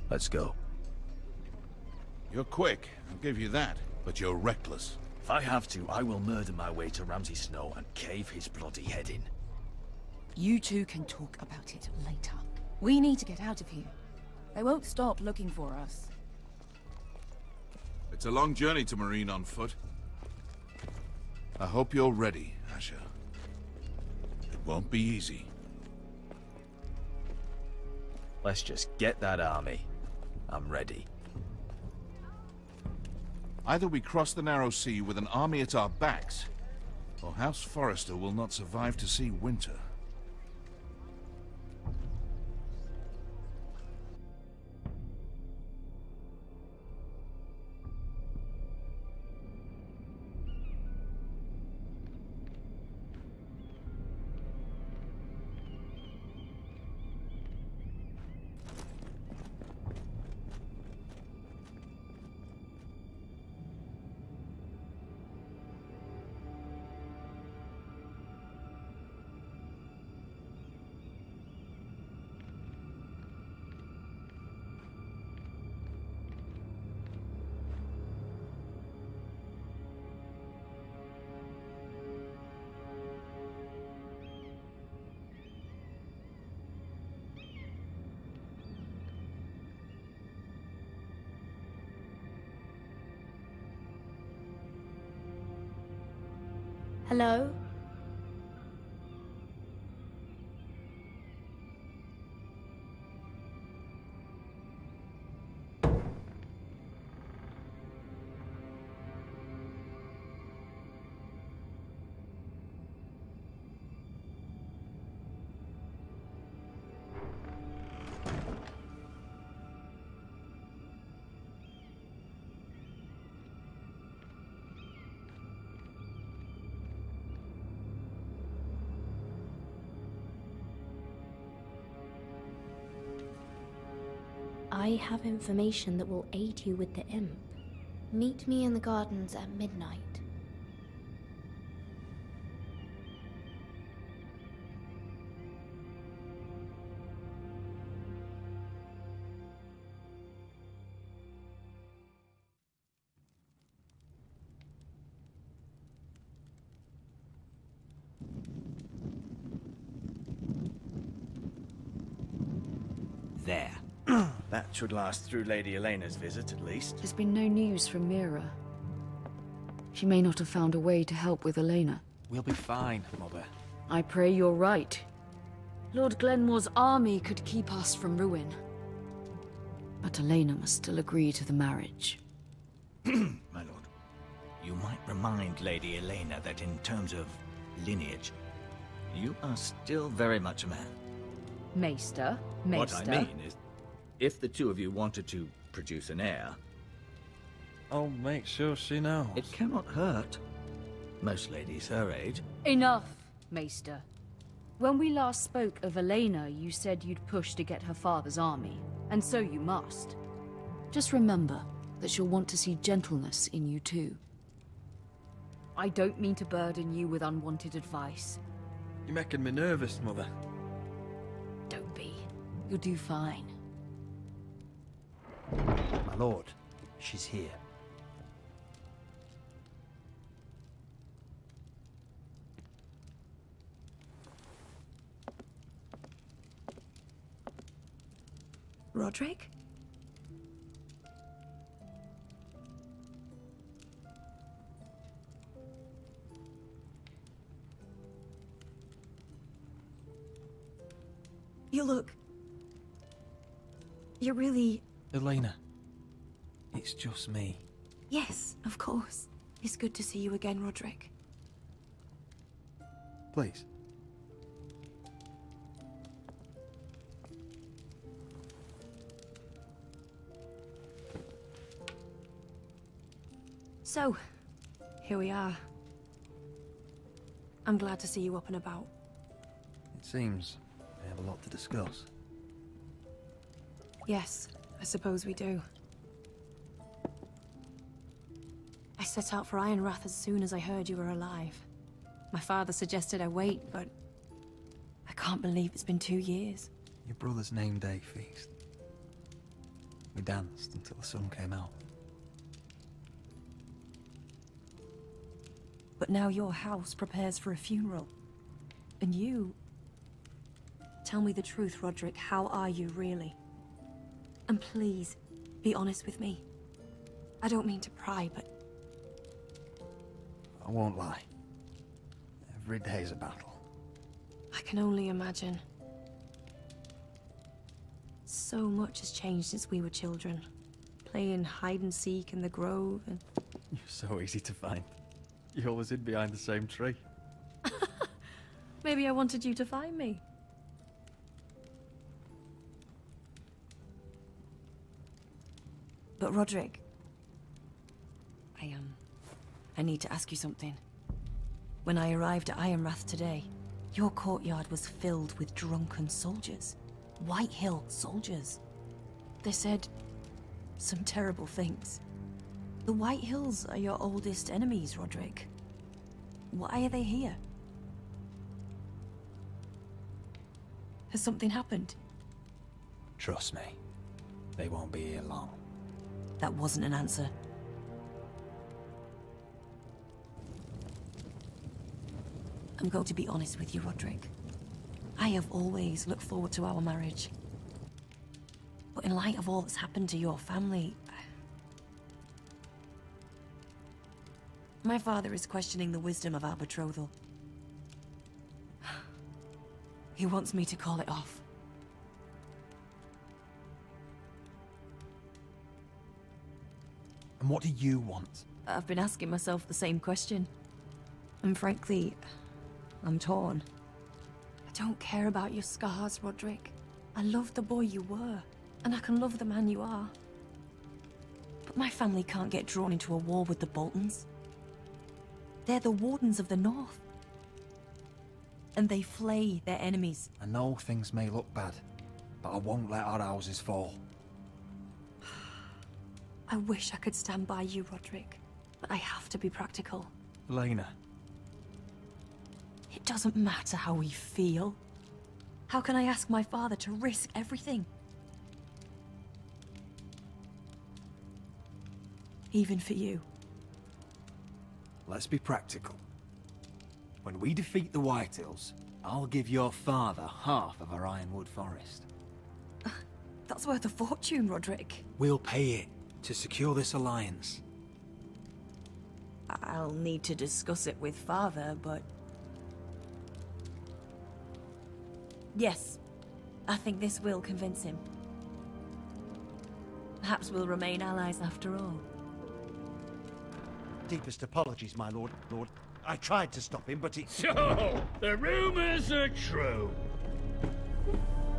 Let's go. You're quick, I'll give you that, but you're reckless. If I have to, I will murder my way to Ramsay Snow and cave his bloody head in. You two can talk about it later. We need to get out of here. They won't stop looking for us. It's a long journey to Marine on foot. I hope you're ready, Asher. It won't be easy. Let's just get that army. I'm ready. Either we cross the narrow sea with an army at our backs, or House Forrester will not survive to see winter. Hello? I have information that will aid you with the imp. Meet me in the gardens at midnight. There. That should last through Lady Elena's visit, at least. There's been no news from Mira. She may not have found a way to help with Elena. We'll be fine, Mother. I pray you're right. Lord Glenmore's army could keep us from ruin. But Elena must still agree to the marriage. My lord, you might remind Lady Elena that in terms of lineage, you are still very much a man. Maester? What I mean is, if the two of you wanted to produce an heir... I'll make sure she knows. It cannot hurt. Most ladies her age. Enough, Maester. When we last spoke of Elena, you said you'd push to get her father's army, and so you must. Just remember that she'll want to see gentleness in you too. I don't mean to burden you with unwanted advice. You're making me nervous, Mother. Don't be. You'll do fine. My lord, she's here. Roderick? You look... You're really... Elena, it's just me. Yes, of course. It's good to see you again, Roderick. Please. So, here we are. I'm glad to see you up and about. It seems we have a lot to discuss. Yes, I suppose we do. I set out for Ironrath as soon as I heard you were alive. My father suggested I wait, but I can't believe it's been 2 years. Your brother's name day feast. We danced until the sun came out. But now your house prepares for a funeral. And you... Tell me the truth, Roderick. How are you, really? And please, be honest with me. I don't mean to pry, but... I won't lie. Every day's a battle. I can only imagine. So much has changed since we were children. Playing hide and seek in the grove and... You're so easy to find. You always hid behind the same tree. Maybe I wanted you to find me. But Roderick... I need to ask you something. When I arrived at Ironrath today, your courtyard was filled with drunken soldiers. White Hill soldiers. They said some terrible things. The White Hills are your oldest enemies, Roderick. Why are they here? Has something happened? Trust me, they won't be here long. That wasn't an answer. I'm going to be honest with you, Roderick. I have always looked forward to our marriage. But in light of all that's happened to your family... My father is questioning the wisdom of our betrothal. He wants me to call it off. And what do you want? I've been asking myself the same question. And frankly, I'm torn. I don't care about your scars, Roderick. I love the boy you were, and I can love the man you are. But my family can't get drawn into a war with the Boltons. They're the Wardens of the North. And they flay their enemies. I know things may look bad, but I won't let our houses fall. I wish I could stand by you, Roderick, but I have to be practical. Elena. It doesn't matter how we feel. How can I ask my father to risk everything? Even for you. Let's be practical. When we defeat the Whitehills, I'll give your father half of our Ironwood forest. That's worth a fortune, Roderick. We'll pay it to secure this alliance. I'll need to discuss it with father, but... Yes, I think this will convince him. Perhaps we'll remain allies after all. Deepest apologies, my lord. I tried to stop him, but he... So, the rumors are true.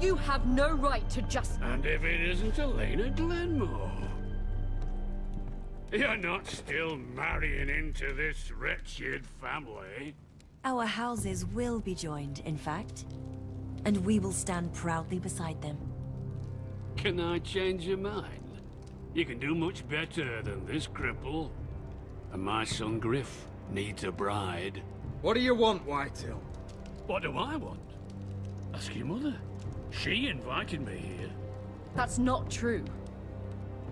You have no right to just... And if it isn't Elena Glenmore? You're not still marrying into this wretched family? Our houses will be joined, in fact. And we will stand proudly beside them. Can I change your mind? You can do much better than this cripple. And my son Griff needs a bride. What do you want, Whitehill? What do I want? Ask your mother. She invited me here. That's not true.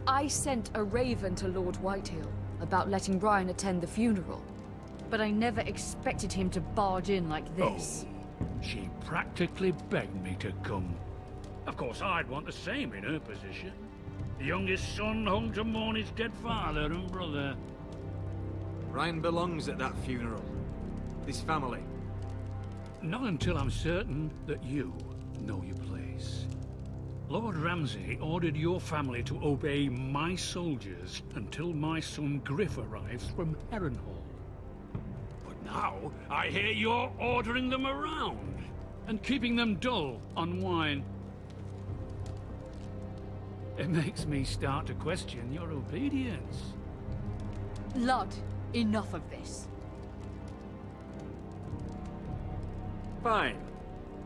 I sent a raven to Lord Whitehill about letting Brian attend the funeral. But I never expected him to barge in like this. Oh, she practically begged me to come. Of course, I'd want the same in her position. The youngest son home to mourn his dead father and brother. Brian belongs at that funeral. This family. Not until I'm certain that you know your place. Lord Ramsay ordered your family to obey my soldiers until my son Griff arrives from Harrenhal. But now, I hear you're ordering them around and keeping them dull on wine. It makes me start to question your obedience. Lud, enough of this. Fine.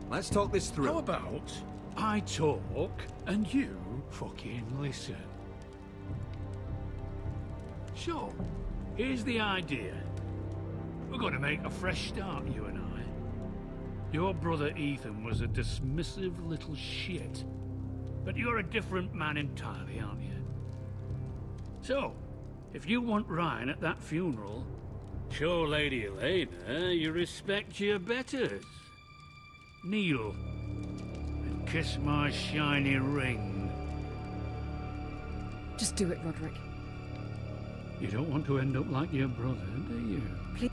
Let's talk this through. How about I talk and you fucking listen? So, here's the idea. We're going to make a fresh start, you and I. Your brother Ethan was a dismissive little shit. But you're a different man entirely, aren't you? So, if you want Ryan at that funeral, show Lady Elena you respect your betters. Kneel and kiss my shiny ring. Just do it, Roderick. You don't want to end up like your brother, do you? Please.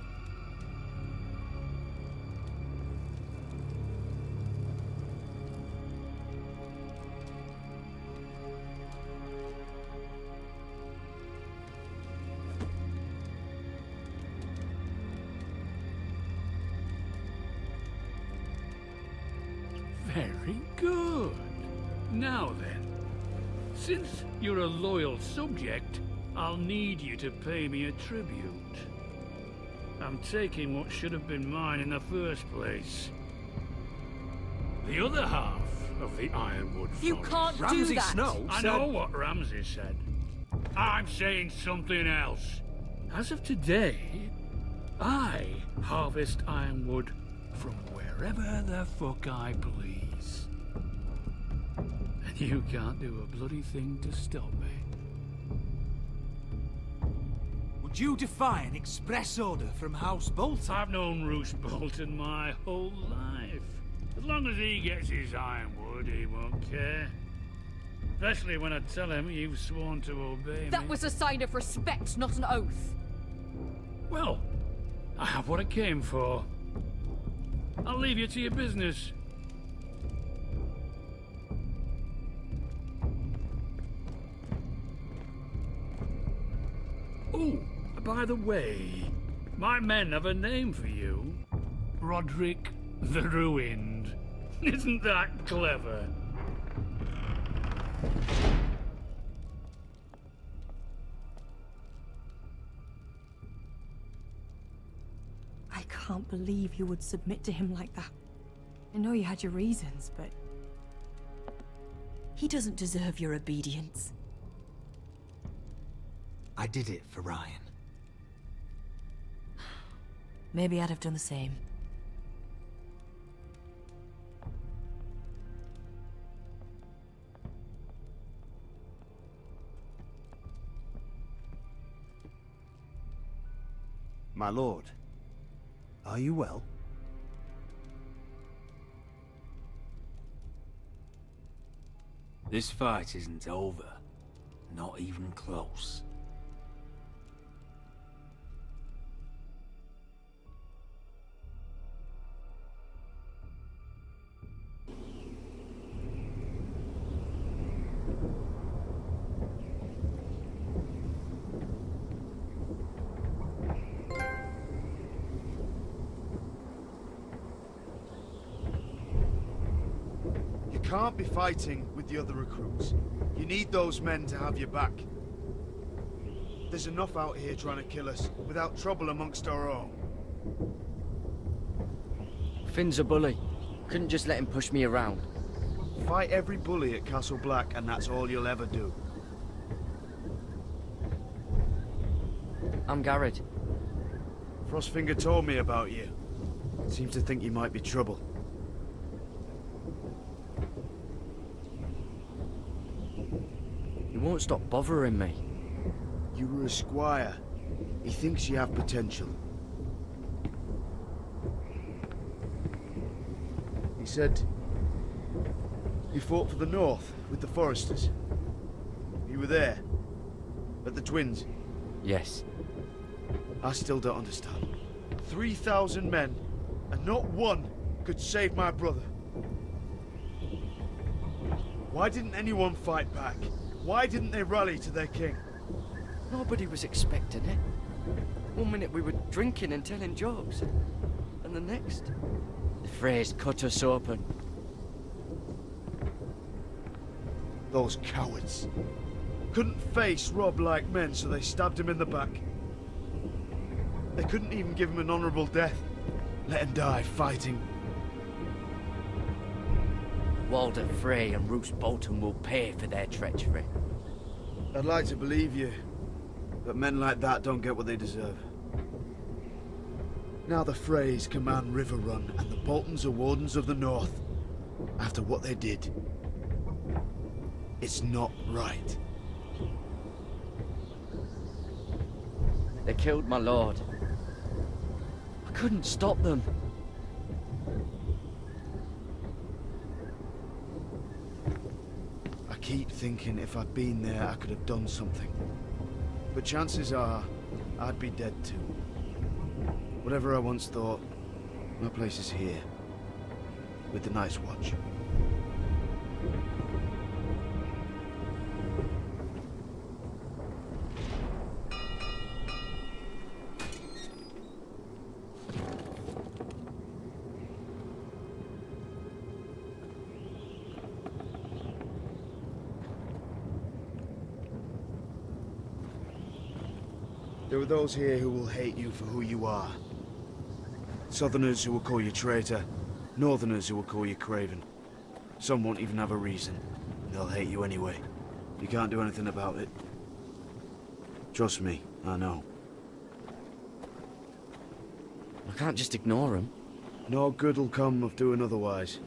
Very good. Now then, since you're a loyal subject, I'll need you to pay me a tribute. I'm taking what should have been mine in the first place. The other half of the Ironwood Forest. You can't do that! I know what Ramsay said. I'm saying something else. As of today, I harvest Ironwood from wherever the fuck I please. And you can't do a bloody thing to stop me. Would you defy an express order from House Bolton? I've known Roose Bolton my whole life. As long as he gets his Ironwood, he won't care. Especially when I tell him you've sworn to obey me. That was a sign of respect, not an oath. Well, I have what I came for. I'll leave you to your business. Oh, by the way, my men have a name for you. Roderick the Ruined. Isn't that clever? I can't believe you would submit to him like that. I know you had your reasons, but... he doesn't deserve your obedience. I did it for Ryan. Maybe I'd have done the same. My lord, are you well? This fight isn't over. Not even close. You can't be fighting with the other recruits. You need those men to have your back. There's enough out here trying to kill us without trouble amongst our own. Finn's a bully. Couldn't just let him push me around. Fight every bully at Castle Black and that's all you'll ever do. I'm Garrett. Frostfinger told me about you. Seems to think you might be trouble. You won't stop bothering me. You were a squire. He thinks you have potential. He said you fought for the North with the Foresters. You were there. At the Twins. Yes. I still don't understand. 3,000 men, and not one could save my brother. Why didn't anyone fight back? Why didn't they rally to their king? Nobody was expecting it. One minute we were drinking and telling jokes, and the next, the Freys cut us open. Those cowards. Couldn't face Rob like men, so they stabbed him in the back. They couldn't even give him an honorable death. Let him die fighting. Walder Frey and Roose Bolton will pay for their treachery. I'd like to believe you, but men like that don't get what they deserve. Now the Freys command Riverrun, and the Boltons are Wardens of the North. After what they did. It's not right. They killed my lord. I couldn't stop them. I keep thinking if I'd been there, I could have done something. But chances are, I'd be dead too. Whatever I once thought, my place is here. With the Night's Watch. There are those here who will hate you for who you are. Southerners who will call you traitor, Northerners who will call you craven. Some won't even have a reason. They'll hate you anyway. You can't do anything about it. Trust me, I know. I can't just ignore them. No good will come of doing otherwise.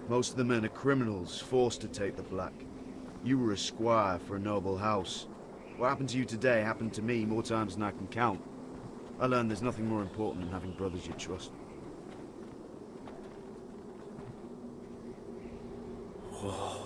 Most of the men are criminals, forced to take the black. You were a squire for a noble house. What happened to you today happened to me more times than I can count. I learned there's nothing more important than having brothers you trust. Whoa.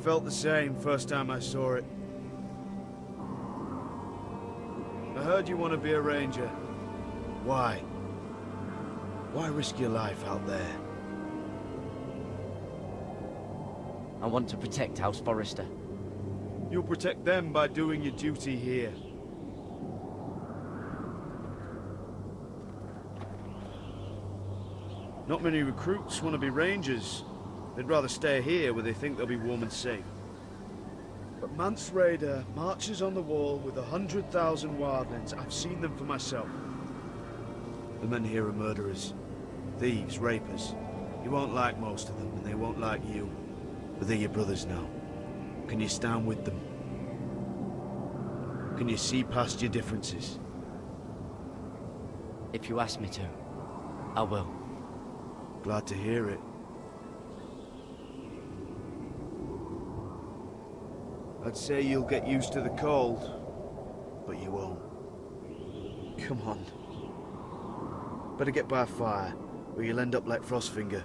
felt the same first time I saw it. I heard you want to be a ranger. Why? Why risk your life out there? I want to protect House Forrester. You'll protect them by doing your duty here. Not many recruits want to be rangers. They'd rather stay here where they think they'll be warm and safe. But Mance Rayder marches on the wall with 100,000 wildlings. I've seen them for myself. The men here are murderers. Thieves, rapers. You won't like most of them, and they won't like you. But they're your brothers now. Can you stand with them? Can you see past your differences? If you ask me to, I will. Glad to hear it. I'd say you'll get used to the cold, but you won't. Come on. Better get by a fire, or you'll end up like Frostfinger.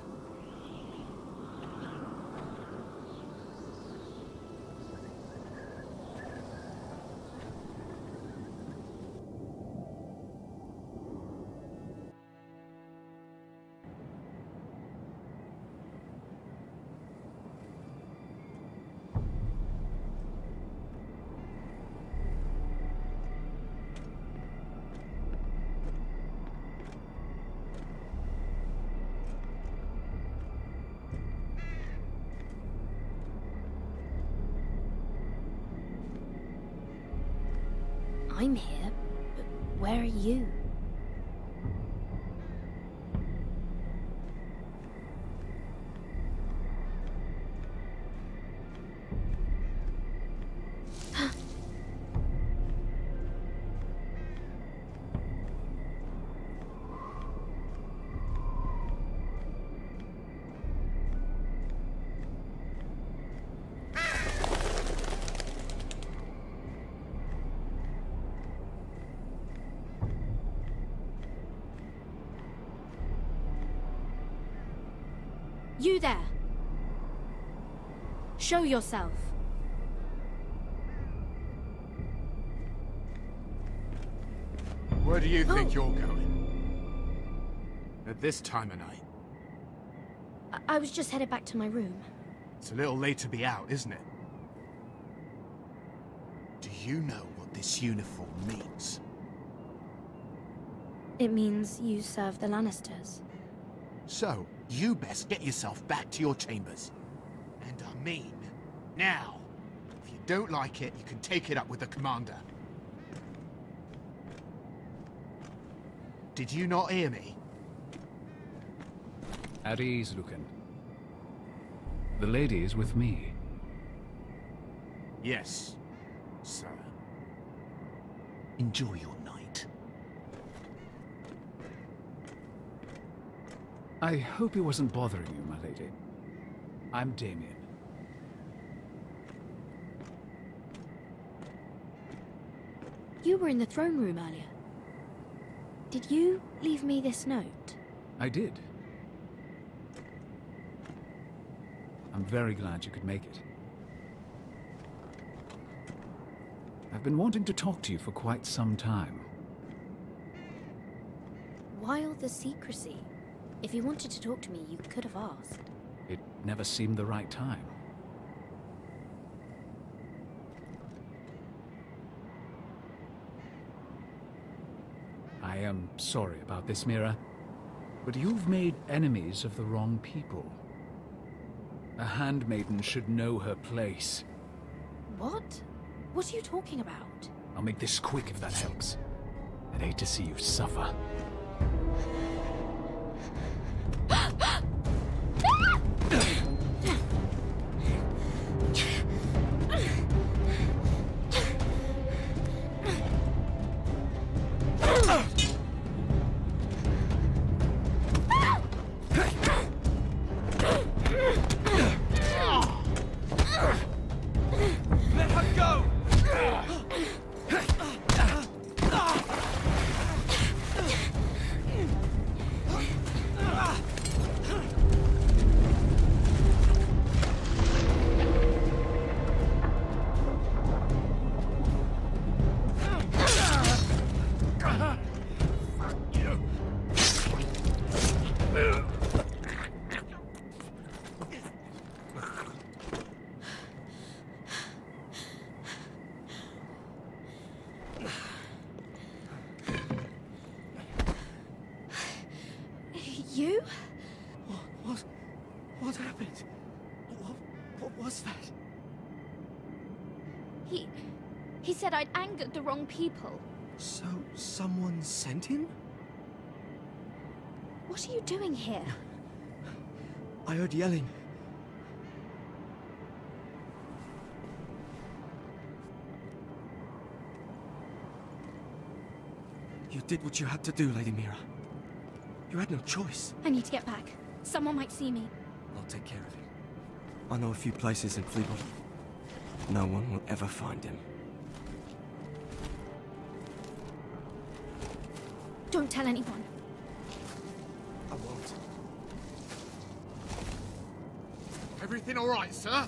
I'm here, but where are you? You there! Show yourself! Where do you think you're going? At this time of night? I was just headed back to my room. It's a little late to be out, isn't it? Do you know what this uniform means? It means you serve the Lannisters. So, you best get yourself back to your chambers. And I mean, now. If you don't like it, you can take it up with the commander. Did you not hear me? At ease, Lucan. The lady is with me. Yes, sir. Enjoy your night. I hope he wasn't bothering you, my lady. I'm Damien. You were in the throne room earlier. Did you leave me this note? I did. I'm very glad you could make it. I've been wanting to talk to you for quite some time. Why all the secrecy? If you wanted to talk to me, you could have asked. It never seemed the right time. I am sorry about this, Mira, but you've made enemies of the wrong people. A handmaiden should know her place. What? What are you talking about? I'll make this quick if that helps. I'd hate to see you suffer. Let her go! You? What happened? What was that? He said I'd angered the wrong people. So, someone sent him? What are you doing here? I heard yelling. You did what you had to do, Lady Mira. You had no choice. I need to get back. Someone might see me. I'll take care of it. I know a few places in Fleetwood. No one will ever find him. Don't tell anyone. I won't. Everything all right, sir?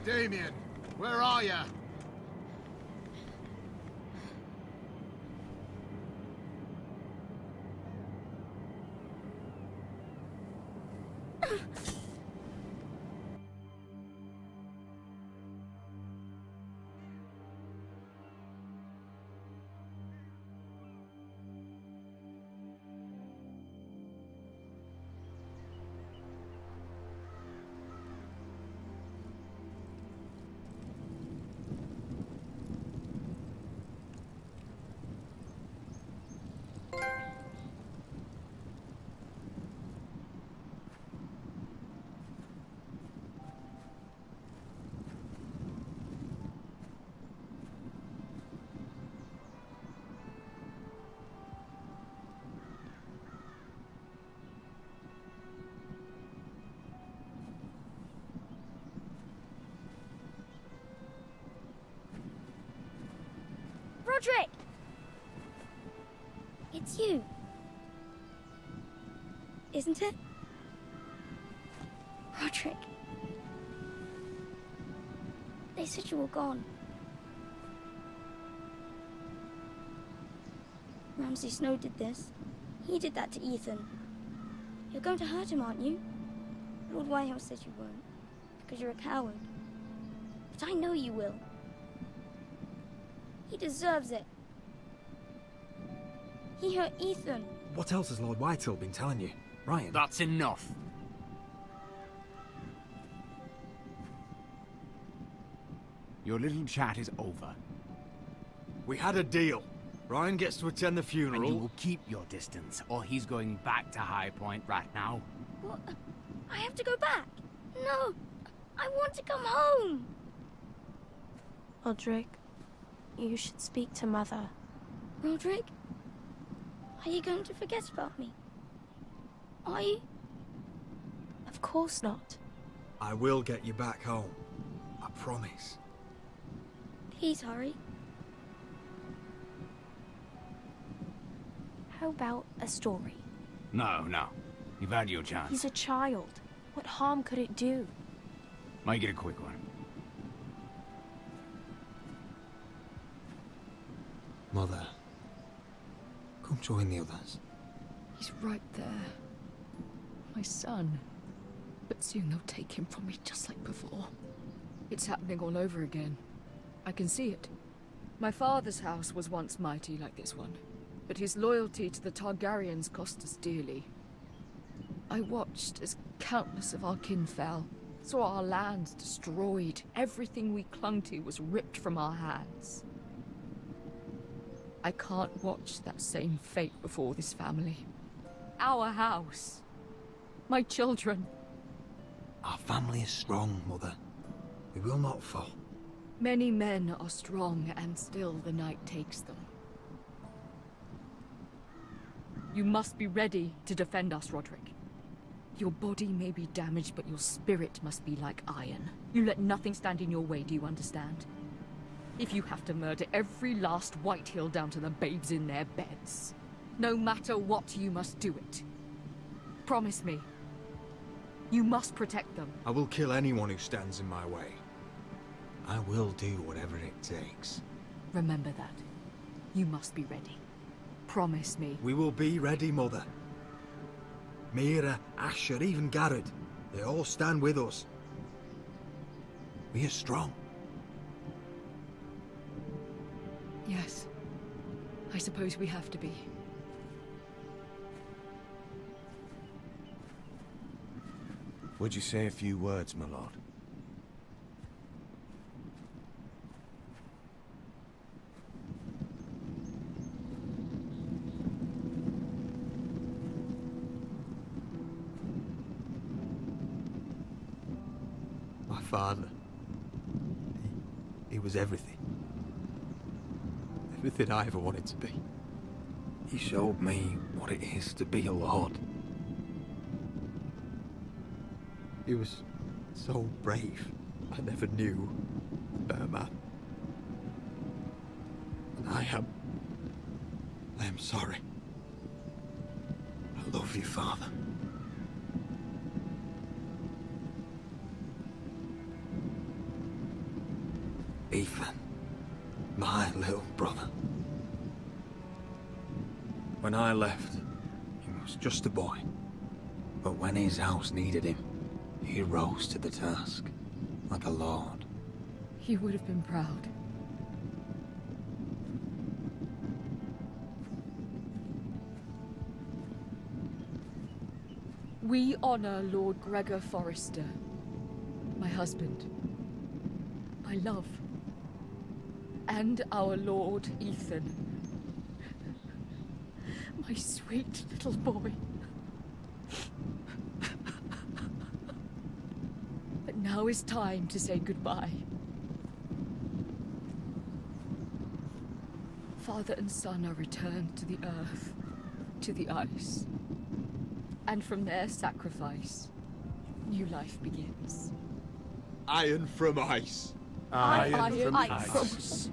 Damien, where are you? Roderick! It's you. Isn't it? Roderick. They said you were gone. Ramsay Snow did this. He did that to Ethan. You're going to hurt him, aren't you? Lord Whitehouse says you won't, because you're a coward. But I know you will. He deserves it. He hurt Ethan. What else has Lord Whitehill been telling you, Ryan? That's enough. Your little chat is over. We had a deal. Ryan gets to attend the funeral. And you will keep your distance, or he's going back to High Point right now. What? I have to go back? No! I want to come home! Roderick, you should speak to Mother. Roderick? Are you going to forget about me? Are you? Of course not. I will get you back home. I promise. Please hurry. How about a story? No. You've had your chance. He's a child. What harm could it do? Make it a quick one. Mother, come join the others. He's right there. My son. But soon they'll take him from me just like before. It's happening all over again. I can see it. My father's house was once mighty like this one, but his loyalty to the Targaryens cost us dearly. I watched as countless of our kin fell, saw our lands destroyed, everything we clung to was ripped from our hands. I can't watch that same fate before this family. Our house. My children. Our family is strong, Mother. We will not fall. Many men are strong, and still the night takes them. You must be ready to defend us, Roderick. Your body may be damaged, but your spirit must be like iron. You let nothing stand in your way, do you understand? If you have to murder every last Whitehill down to the babes in their beds, no matter what, you must do it. Promise me. You must protect them. I will kill anyone who stands in my way. I will do whatever it takes. Remember that. You must be ready. promise me? We will be ready, Mother. Mira, Asher, even Garrett. They all stand with us. We are strong. Yes. I suppose we have to be. Would you say a few words, my lord? My father. He was everything. Everything I ever wanted to be. He showed me what it is to be a lord. He was so brave. I never knew a better man. And I am sorry. I love you, Father. Ethan, my little brother. When I left, he was just a boy. But when his house needed him, he rose to the task, like a lord. You would have been proud. We honor Lord Gregor Forrester, my husband, my love, and our Lord Ethan, my sweet little boy. But now is time to say goodbye. Father and son are returned to the earth, to the ice. And from their sacrifice, new life begins. Iron from ice. Iron from ice.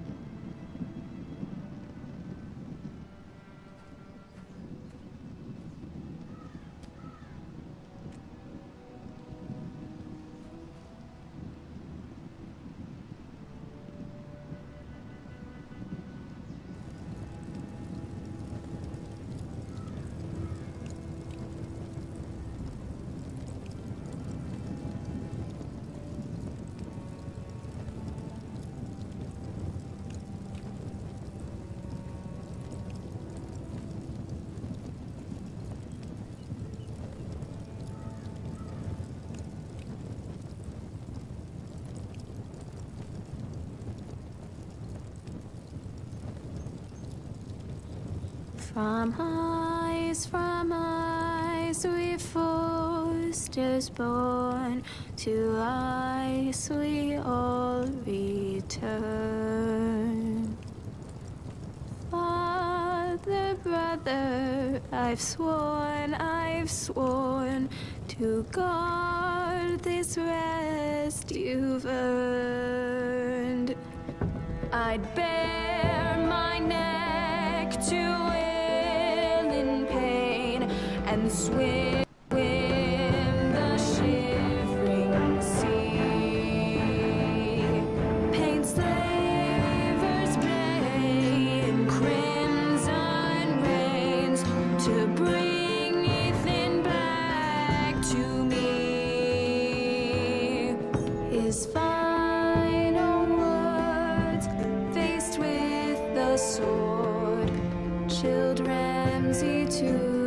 From ice we Forsters born, to ice we all return. Father, brother, I've sworn to guard this rest you've earned. I'd bare my neck to and swim the shivering sea. Paint slavers bay in crimson rains to bring Ethan back to me. His final words faced with the sword, chilled Ramsay to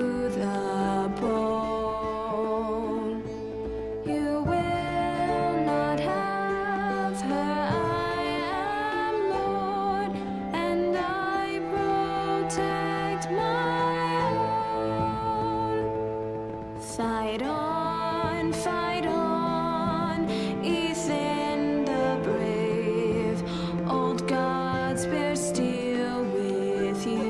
fight on, Ethan the brave. Old gods bear steel with you.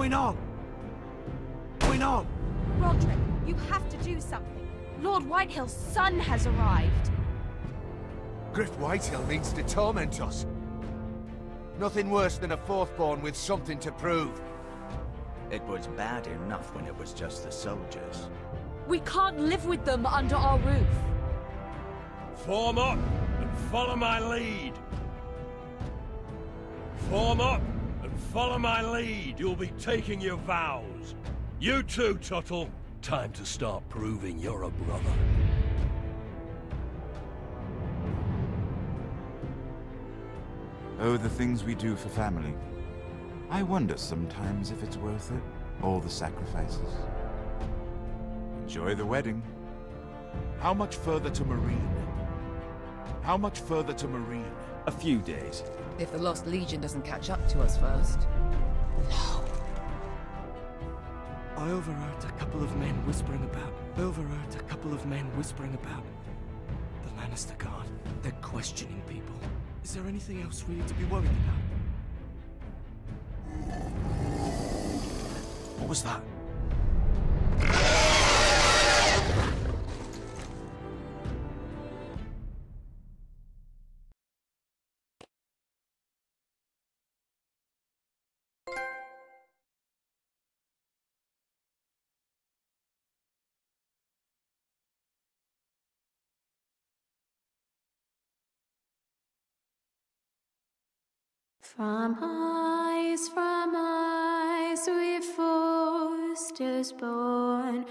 going on? Going on? Roderick, you have to do something. Lord Whitehill's son has arrived. Griff Whitehill means to torment us. Nothing worse than a fourthborn with something to prove. It was bad enough when it was just the soldiers. We can't live with them under our roof. Form up and follow my lead. Form up and follow my lead. You'll be taking your vows. You too, Tuttle. Time to start proving you're a brother. Oh, the things we do for family. I wonder sometimes if it's worth it, all the sacrifices. Enjoy the wedding. How much further to Marine? How much further to Marine? A few days. If the Lost Legion doesn't catch up to us first. I overheard a couple of men whispering about. The Lannister Guard. They're questioning people. Is there anything else really to be worried about? What was that? From eyes we forced is born.